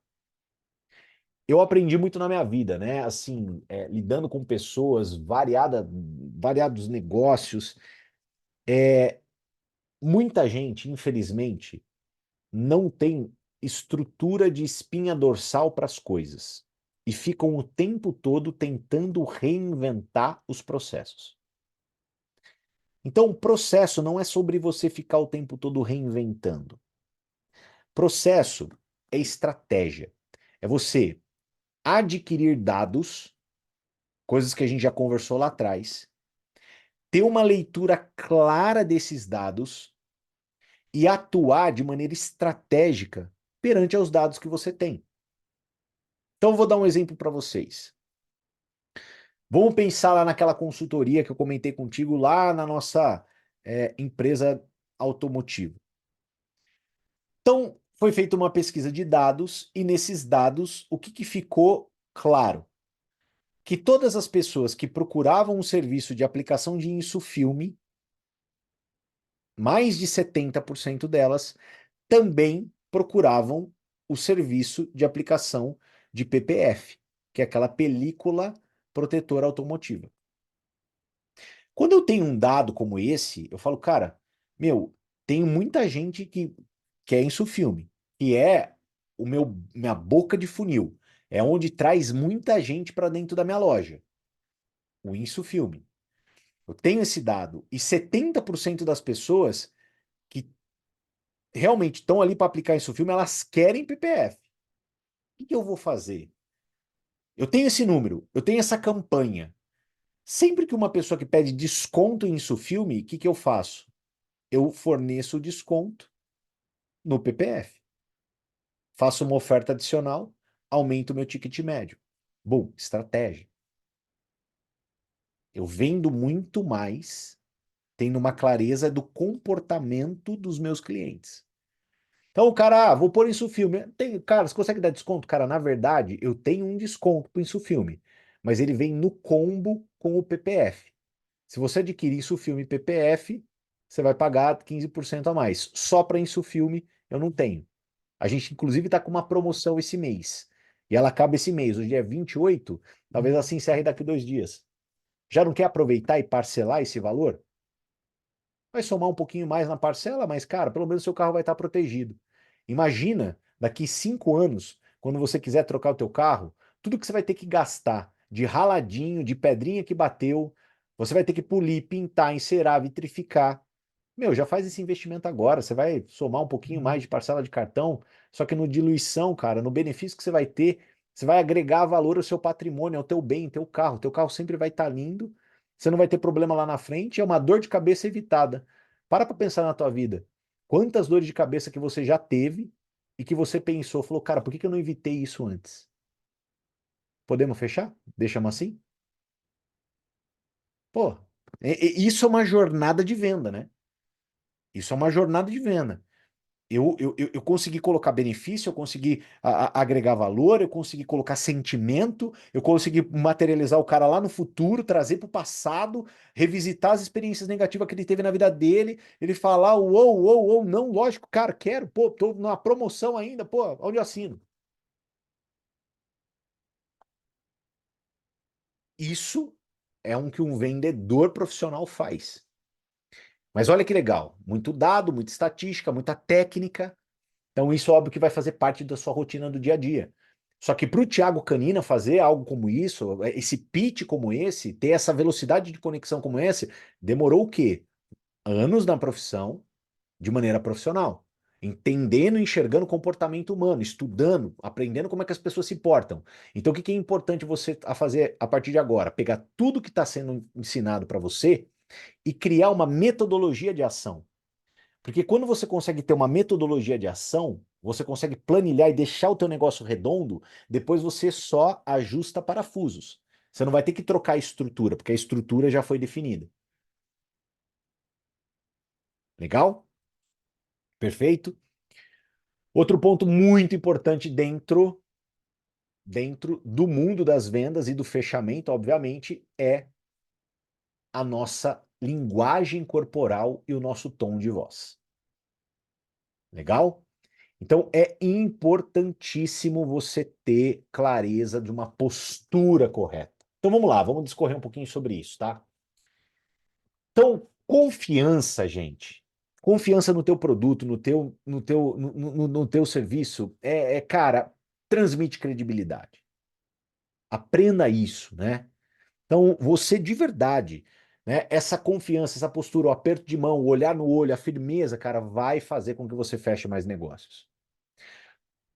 Eu aprendi muito na minha vida, né? Assim, lidando com pessoas, variados negócios. Muita gente, infelizmente, não tem estrutura de espinha dorsal para as coisas e ficam o tempo todo tentando reinventar os processos. Então, o processo não é sobre você ficar o tempo todo reinventando. Processo é estratégia. É você adquirir dados, coisas que a gente já conversou lá atrás, ter uma leitura clara desses dados e atuar de maneira estratégica perante aos dados que você tem. Então, eu vou dar um exemplo para vocês. Vamos pensar lá naquela consultoria que eu comentei contigo lá na nossa empresa automotiva. Então, foi feita uma pesquisa de dados e nesses dados, o que ficou claro? Que todas as pessoas que procuravam um serviço de aplicação de insufilme, mais de 70% delas, também procuravam o serviço de aplicação de PPF, que é aquela película protetora automotiva. Quando eu tenho um dado como esse, eu falo, cara, meu, tem muita gente que quer insufilme, que é minha boca de funil, é onde traz muita gente para dentro da minha loja, o insufilme. Eu tenho esse dado. E 70% das pessoas que realmente estão ali para aplicar isso no filme, elas querem PPF. O que eu vou fazer? Eu tenho esse número, eu tenho essa campanha. Sempre que uma pessoa que pede desconto em Insufilme, o que eu faço? Eu forneço o desconto no PPF. Faço uma oferta adicional, aumento o meu ticket médio. Bom, estratégia. Eu vendo muito mais, tendo uma clareza do comportamento dos meus clientes. Então o cara, vou pôr isso filme. Cara, você consegue dar desconto? Cara, na verdade, eu tenho um desconto para isso filme, mas ele vem no combo com o PPF. Se você adquirir isso filme PPF, você vai pagar 15% a mais. Só para isso filme eu não tenho. A gente inclusive está com uma promoção esse mês. E ela acaba esse mês, hoje é 28, talvez assim encerre daqui 2 dias. Já não quer aproveitar e parcelar esse valor? Vai somar um pouquinho mais na parcela, mas, cara, pelo menos seu carro vai estar protegido. Imagina, daqui 5 anos, quando você quiser trocar o teu carro, tudo que você vai ter que gastar de raladinho, de pedrinha que bateu, Você vai ter que polir, pintar, encerar, vitrificar. Meu, já faz esse investimento agora. Você vai somar um pouquinho mais de parcela de cartão, só que no diluição, cara, no benefício que você vai ter, você vai agregar valor ao seu patrimônio, ao teu bem, ao teu carro. O teu carro sempre vai estar lindo, você não vai ter problema lá na frente, é uma dor de cabeça evitada. Para pensar na tua vida. Quantas dores de cabeça que você já teve e que você pensou, falou, cara, por que que eu não evitei isso antes? Podemos fechar? Deixamos assim? Pô, isso é uma jornada de venda, né? Isso é uma jornada de venda. Eu consegui colocar benefício, eu consegui agregar valor, eu consegui colocar sentimento, eu consegui materializar o cara lá no futuro, trazer para o passado, revisitar as experiências negativas que ele teve na vida dele, ele falar, uou, uou, uou, não, lógico, cara, quero, pô, tô numa promoção ainda, pô, onde eu assino? Isso é um que um vendedor profissional faz. Mas olha que legal, muito dado, muita estatística, muita técnica. Então, isso é óbvio que vai fazer parte da sua rotina do dia a dia. Só que para o Thiago Canina fazer algo como isso, esse pitch como esse, ter essa velocidade de conexão como esse, demorou o quê? Anos na profissão, de maneira profissional. Entendendo e enxergando o comportamento humano, estudando, aprendendo como é que as pessoas se portam. Então, o que é importante você a fazer a partir de agora? Pegar tudo que está sendo ensinado para você e criar uma metodologia de ação. Porque quando você consegue ter uma metodologia de ação, você consegue planilhar e deixar o teu negócio redondo, depois você só ajusta parafusos. Você não vai ter que trocar a estrutura, porque a estrutura já foi definida. Legal? Perfeito? Outro ponto muito importante dentro do mundo das vendas e do fechamento, obviamente, é a nossa linguagem corporal e o nosso tom de voz. Legal? Então é importantíssimo você ter clareza de uma postura correta. Então vamos lá, vamos discorrer um pouquinho sobre isso, tá? Então, confiança, gente. Confiança no teu produto, no teu serviço, cara, transmite credibilidade. Aprenda isso, né? Então, você de verdade, né? Essa confiança, essa postura, o aperto de mão, o olhar no olho, a firmeza, cara, vai fazer com que você feche mais negócios.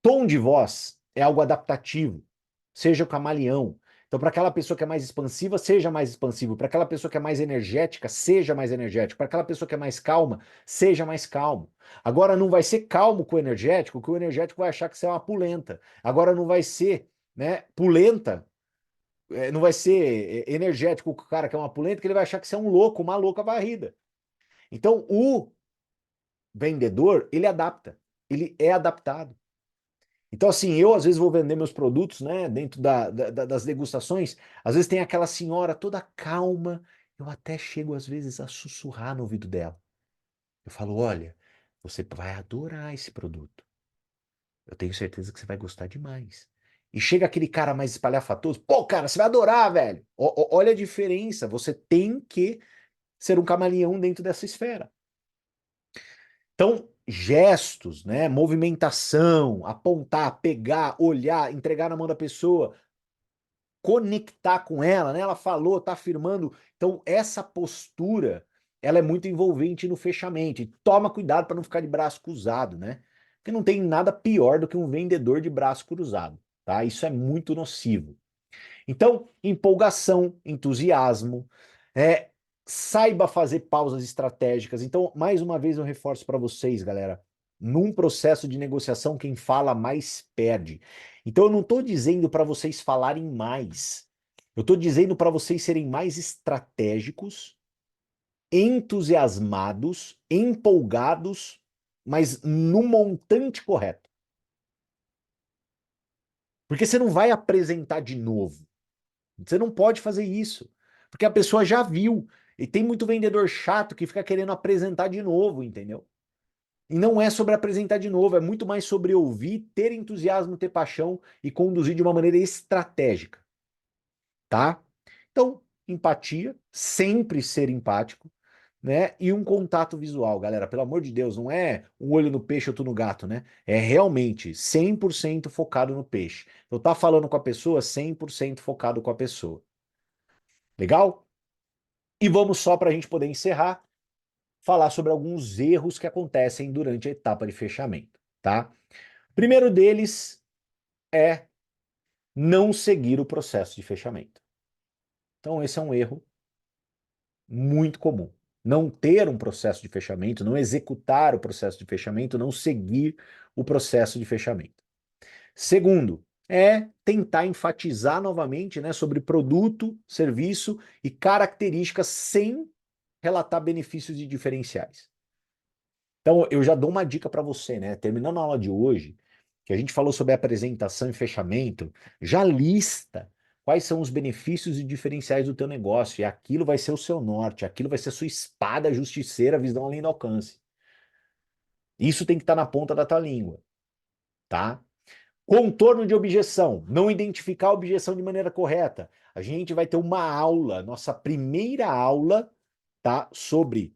Tom de voz é algo adaptativo, seja o camaleão. Então, para aquela pessoa que é mais expansiva, seja mais expansivo. Para aquela pessoa que é mais energética, seja mais energético. Para aquela pessoa que é mais calma, seja mais calmo. Agora, não vai ser calmo com o energético, que o energético vai achar que você é uma pulenta. Agora, não vai ser, né, pulenta, não vai ser energético com o cara que é uma pulenta, que ele vai achar que você é um louco, uma louca varrida. Então, o vendedor, ele adapta. Ele é adaptado. Então, assim, eu às vezes vou vender meus produtos, né, dentro das degustações, às vezes tem aquela senhora toda calma, eu até chego às vezes a sussurrar no ouvido dela. Eu falo, olha, você vai adorar esse produto. Eu tenho certeza que você vai gostar demais. E chega aquele cara mais espalhafatoso, pô, cara, você vai adorar, velho. Olha a diferença, você tem que ser um camaleão dentro dessa esfera. Então, gestos, né, movimentação, apontar, pegar, olhar, entregar na mão da pessoa, conectar com ela, né? Ela falou, tá afirmando. Então, essa postura, ela é muito envolvente no fechamento. E toma cuidado para não ficar de braço cruzado, né? Porque não tem nada pior do que um vendedor de braço cruzado, tá? Isso é muito nocivo. Então, empolgação, entusiasmo, é, saiba fazer pausas estratégicas. Então, mais uma vez, eu reforço para vocês, galera. Num processo de negociação, quem fala mais perde. Então, eu não estou dizendo para vocês falarem mais. Eu estou dizendo para vocês serem mais estratégicos, entusiasmados, empolgados, mas no montante correto. Porque você não vai apresentar de novo. Você não pode fazer isso, porque a pessoa já viu. E tem muito vendedor chato que fica querendo apresentar de novo, entendeu? E não é sobre apresentar de novo, é muito mais sobre ouvir, ter entusiasmo, ter paixão e conduzir de uma maneira estratégica, tá? Então, empatia, sempre ser empático, né? E um contato visual, galera, pelo amor de Deus, não é um olho no peixe, outro no gato, né? É realmente 100% focado no peixe. Eu tá falando com a pessoa, 100% focado com a pessoa. Legal? E vamos só para a gente poder encerrar, falar sobre alguns erros que acontecem durante a etapa de fechamento, tá? O primeiro deles é não seguir o processo de fechamento. Então esse é um erro muito comum. Não ter um processo de fechamento, não executar o processo de fechamento, não seguir o processo de fechamento. Segundo, é tentar enfatizar novamente, né, sobre produto, serviço e características sem relatar benefícios e diferenciais. Então, eu já dou uma dica para você, né? Terminando a aula de hoje, que a gente falou sobre apresentação e fechamento, já lista quais são os benefícios e diferenciais do teu negócio, e aquilo vai ser o seu norte, aquilo vai ser a sua espada justiceira, visão além do alcance. Isso tem que estar na ponta da tua língua, tá? Contorno de objeção, não identificar a objeção de maneira correta. A gente vai ter uma aula, nossa primeira aula, tá, sobre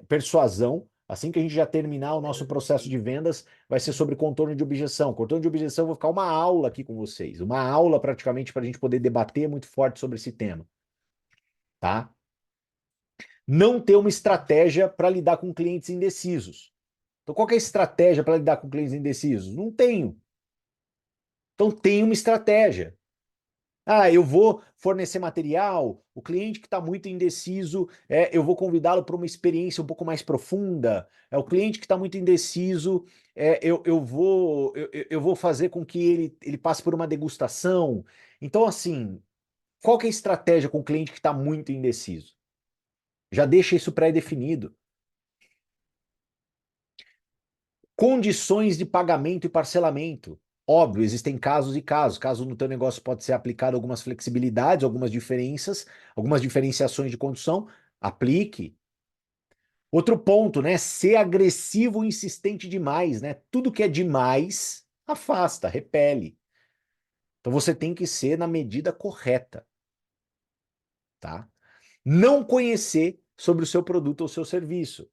persuasão. Assim que a gente já terminar o nosso processo de vendas, vai ser sobre contorno de objeção. Contorno de objeção, eu vou ficar uma aula aqui com vocês, uma aula praticamente para a gente poder debater muito forte sobre esse tema, tá? Não ter uma estratégia para lidar com clientes indecisos. Então, qual que é a estratégia para lidar com clientes indecisos? Não tenho. Então, tem uma estratégia. Ah, eu vou fornecer material, o cliente que está muito indeciso, eu vou convidá-lo para uma experiência um pouco mais profunda. É o cliente que está muito indeciso, eu vou fazer com que ele passe por uma degustação. Então, assim, qual que é a estratégia com o cliente que está muito indeciso? Já deixa isso pré-definido. Condições de pagamento e parcelamento. Óbvio, existem casos e casos. Caso no teu negócio pode ser aplicado algumas flexibilidades, algumas diferenças, algumas diferenciações de condição, aplique. Outro ponto, né? Ser agressivo e insistente demais, né? Tudo que é demais, afasta, repele. Então você tem que ser na medida correta, tá? Não conhecer sobre o seu produto ou seu serviço.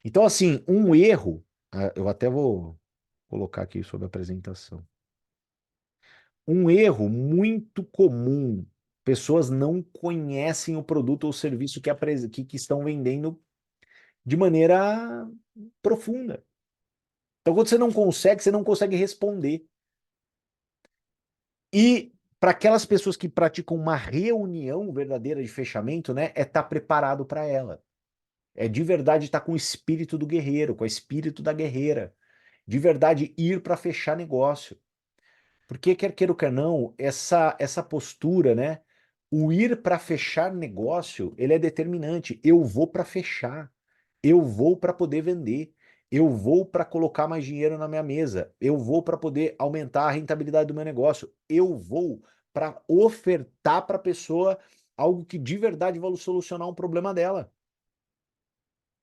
Então, assim, um erro, eu até vou colocar aqui sobre a apresentação. Um erro muito comum. Pessoas não conhecem o produto ou serviço que estão vendendo de maneira profunda. Então, quando você não consegue responder. E para aquelas pessoas que praticam uma reunião verdadeira de fechamento, né, é estar preparado para ela. É de verdade estar com o espírito do guerreiro, com o espírito da guerreira. De verdade ir para fechar negócio. Porque quer queira ou quer não, essa postura, né? O ir para fechar negócio, ele é determinante. Eu vou para fechar. Eu vou para poder vender. Eu vou para colocar mais dinheiro na minha mesa. Eu vou para poder aumentar a rentabilidade do meu negócio. Eu vou para ofertar para a pessoa algo que de verdade vai solucionar um problema dela.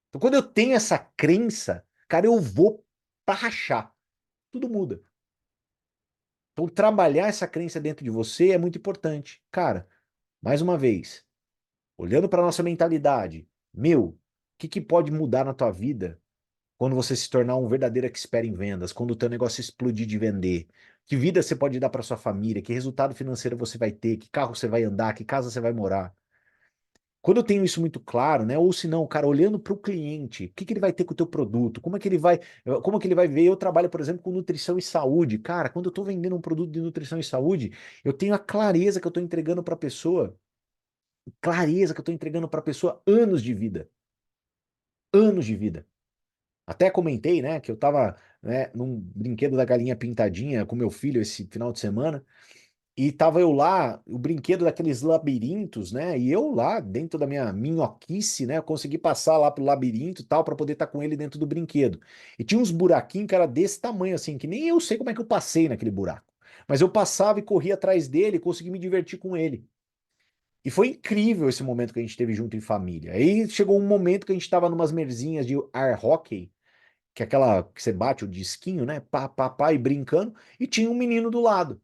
Então, quando eu tenho essa crença, cara, eu vou para rachar. Tudo muda. Então, trabalhar essa crença dentro de você é muito importante. Cara, mais uma vez, olhando para nossa mentalidade, o que pode mudar na tua vida quando você se tornar um verdadeiro expert em vendas, quando o teu negócio explodir de vender? Que vida você pode dar para sua família? Que resultado financeiro você vai ter? Que carro você vai andar? Que casa você vai morar? Quando eu tenho isso muito claro, né? Ou se não, cara, olhando para o cliente, o que ele vai ter com o teu produto? Como é que ele vai ver? Eu trabalho, por exemplo, com nutrição e saúde. Cara, quando eu estou vendendo um produto de nutrição e saúde, eu tenho a clareza que eu estou entregando para a pessoa, clareza que eu estou entregando para a pessoa anos de vida. Anos de vida. Até comentei, né, que eu estava, né, num brinquedo da galinha pintadinha com meu filho esse final de semana. E tava eu lá, o brinquedo daqueles labirintos, né? E eu lá, dentro da minha minhoquice, né? Eu consegui passar lá pro labirinto e tal, para poder estar com ele dentro do brinquedo. E tinha uns buraquinhos que era desse tamanho, assim, que nem eu sei como é que eu passei naquele buraco. Mas eu passava e corria atrás dele e consegui me divertir com ele. E foi incrível esse momento que a gente teve junto em família. Aí chegou um momento que a gente tava numas mesinhas de air hockey, que é aquela que você bate o disquinho, né? Pá, pá, pá, e brincando, e tinha um menino do lado.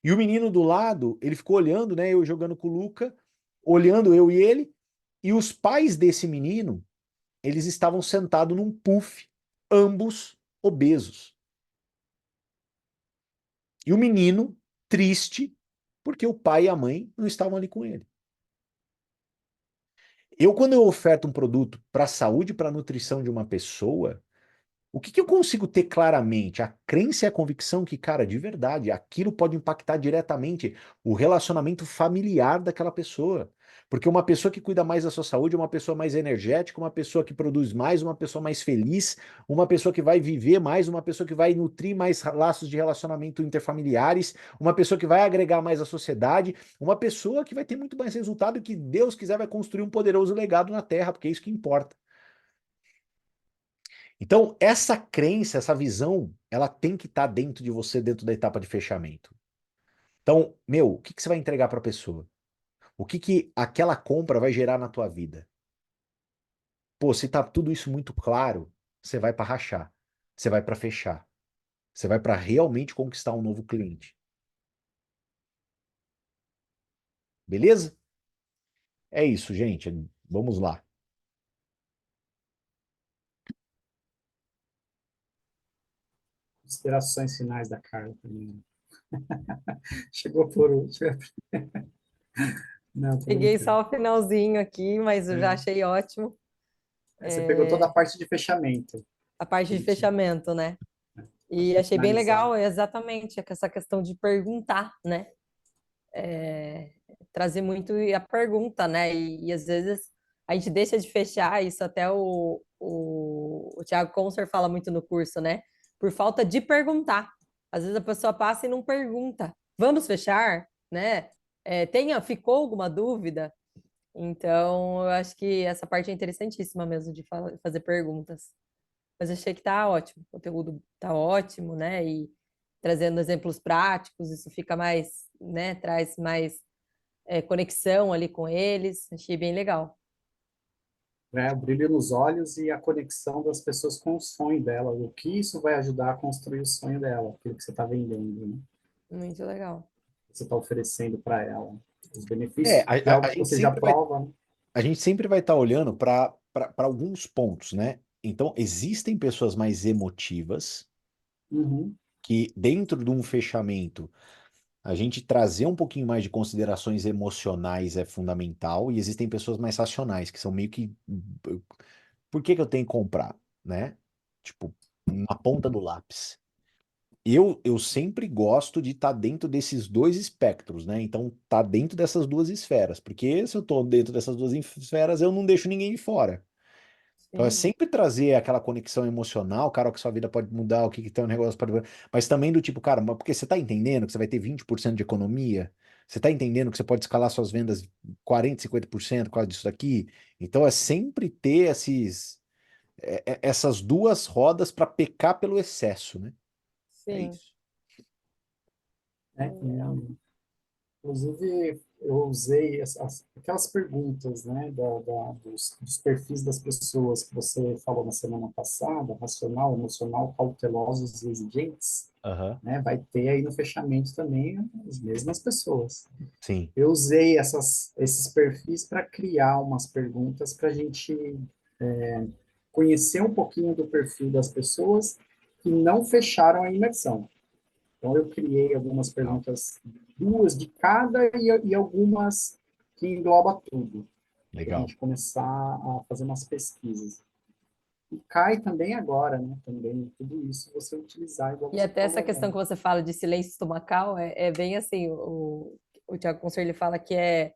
E o menino do lado, ele ficou olhando, né? Eu jogando com o Luca, olhando eu e ele, e os pais desse menino, eles estavam sentados num puff, ambos obesos. E o menino, triste, porque o pai e a mãe não estavam ali com ele. Quando eu oferto um produto para a saúde, para a nutrição de uma pessoa, o que eu consigo ter claramente? A crença e a convicção que, cara, de verdade, aquilo pode impactar diretamente o relacionamento familiar daquela pessoa. Porque uma pessoa que cuida mais da sua saúde é uma pessoa mais energética, uma pessoa que produz mais, uma pessoa mais feliz, uma pessoa que vai viver mais, uma pessoa que vai nutrir mais laços de relacionamento interfamiliares, uma pessoa que vai agregar mais à sociedade, uma pessoa que vai ter muito mais resultado e que Deus quiser vai construir um poderoso legado na Terra, porque é isso que importa. Então, essa crença, essa visão, ela tem que estar dentro de você, dentro da etapa de fechamento. Então, meu, o que que você vai entregar para a pessoa? O que que aquela compra vai gerar na tua vida? Pô, se tá tudo isso muito claro, você vai para rachar, você vai para fechar, você vai para realmente conquistar um novo cliente. Beleza? É isso, gente. Vamos lá. Considerações finais da Carla também. Chegou por último. Não, tô Peguei brincando. só o finalzinho aqui, mas eu já É. achei ótimo. Aí você pegou toda a parte de fechamento. A parte de Bonitinho. fechamento, né? Acho E que achei bem finalizar. legal, exatamente, essa questão de perguntar, né? Trazer muito a pergunta, né? E às vezes a gente deixa de fechar, isso até o Thiago Conser fala muito no curso, né? Por falta de perguntar. Às vezes a pessoa passa e não pergunta. Vamos fechar, né? Ficou alguma dúvida? Então, eu acho que essa parte é interessantíssima mesmo de fazer perguntas. Mas achei que tá ótimo, o conteúdo tá ótimo, né? E trazendo exemplos práticos, isso fica mais, né? Traz mais conexão ali com eles. Achei bem legal. Né? O brilho nos olhos e a conexão das pessoas com o sonho dela. O que isso vai ajudar a construir o sonho dela, aquilo que você está vendendo, né? Muito legal. Que você está oferecendo para ela. Os É, benefícios de algo a que gente você já sempre vai prova, né? a gente sempre vai estar olhando para alguns pontos, né? Então, existem pessoas mais emotivas Uhum. que, dentro de um fechamento, a gente trazer um pouquinho mais de considerações emocionais é fundamental, e existem pessoas mais racionais, que são meio que. Por que que eu tenho que comprar, né? Tipo, na ponta do lápis. Eu sempre gosto de estar dentro desses dois espectros, né? Então, tá dentro dessas duas esferas, porque se eu tô dentro dessas duas esferas, eu não deixo ninguém de fora. Então é Sim, sempre trazer aquela conexão emocional, cara, o que sua vida pode mudar, o que que tem um negócio pode. Mas também do tipo, cara, porque você tá entendendo que você vai ter 20% de economia? Você tá entendendo que você pode escalar suas vendas 40, 50% por causa disso daqui? Então é sempre ter essas duas rodas para pecar pelo excesso, né? É sim. isso. Né? Legal. Inclusive, eu usei aquelas perguntas, né, dos perfis das pessoas que você falou na semana passada, racional, emocional, cautelosos e exigentes, Aham. né, vai ter aí no fechamento também as mesmas pessoas. Sim. Eu usei esses perfis para criar umas perguntas para a gente conhecer um pouquinho do perfil das pessoas que não fecharam a imersão. Então, eu criei algumas Legal. perguntas, duas de cada e algumas que engloba tudo, para a Legal. gente começar a fazer umas pesquisas. E cai também agora, né? Também tudo isso você utilizar, igual E você até essa falou questão agora. que você fala de silêncio estomacal é bem assim, o Tiago Conselho fala que é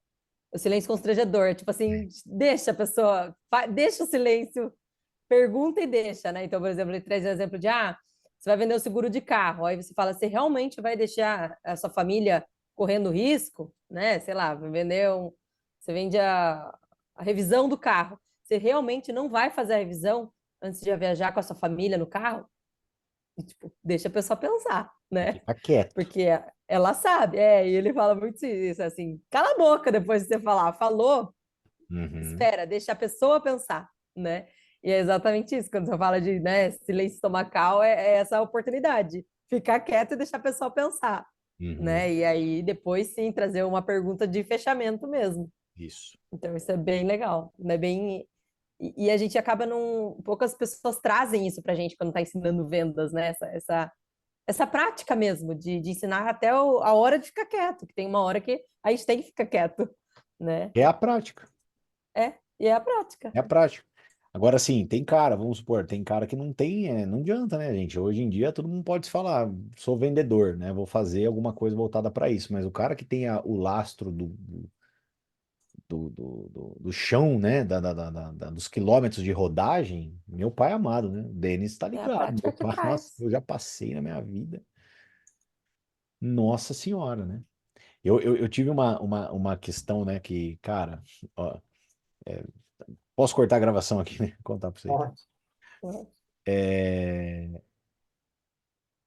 o silêncio constrangedor, tipo assim, deixa a pessoa, deixa o silêncio, pergunta e deixa, né? Então, por exemplo, ele traz o exemplo de, você vai vender o seguro de carro, aí você fala, você realmente vai deixar a sua família correndo risco, né? Sei lá, você vende a revisão do carro, você realmente não vai fazer a revisão antes de viajar com a sua família no carro? E, tipo, deixa a pessoa pensar, né? Fica quieto. Porque ela sabe, e ele fala muito isso, assim, cala a boca depois de você falar, falou, Uhum. espera, deixa a pessoa pensar, né? E é exatamente isso, quando você fala de, né, silêncio estomacal, é essa oportunidade, ficar quieto e deixar a pessoa pensar, Uhum. né? E aí, depois, sim, trazer uma pergunta de fechamento mesmo. Isso. Então, isso é bem legal, né? E a gente acaba não. Poucas pessoas trazem isso pra gente quando está ensinando vendas, né? Essa prática mesmo de ensinar até a hora de ficar quieto, que tem uma hora que a gente tem que ficar quieto, né? É a prática. É. E é a prática. É a prática. Agora, sim, tem cara, vamos supor, tem cara que não tem, não adianta, né, gente? Hoje em dia todo mundo pode se falar, sou vendedor, né? Vou fazer alguma coisa voltada para isso, mas o cara que tem o lastro do chão, né? Dos quilômetros de rodagem, meu pai amado, né? O Denis tá É a ligado. prática Meu que pai, nossa, faz. eu já passei na minha vida. Nossa Senhora, né? Eu tive uma questão, né? Que, cara, ó, posso cortar a gravação aqui, né? Contar pra vocês. Pode. Uhum.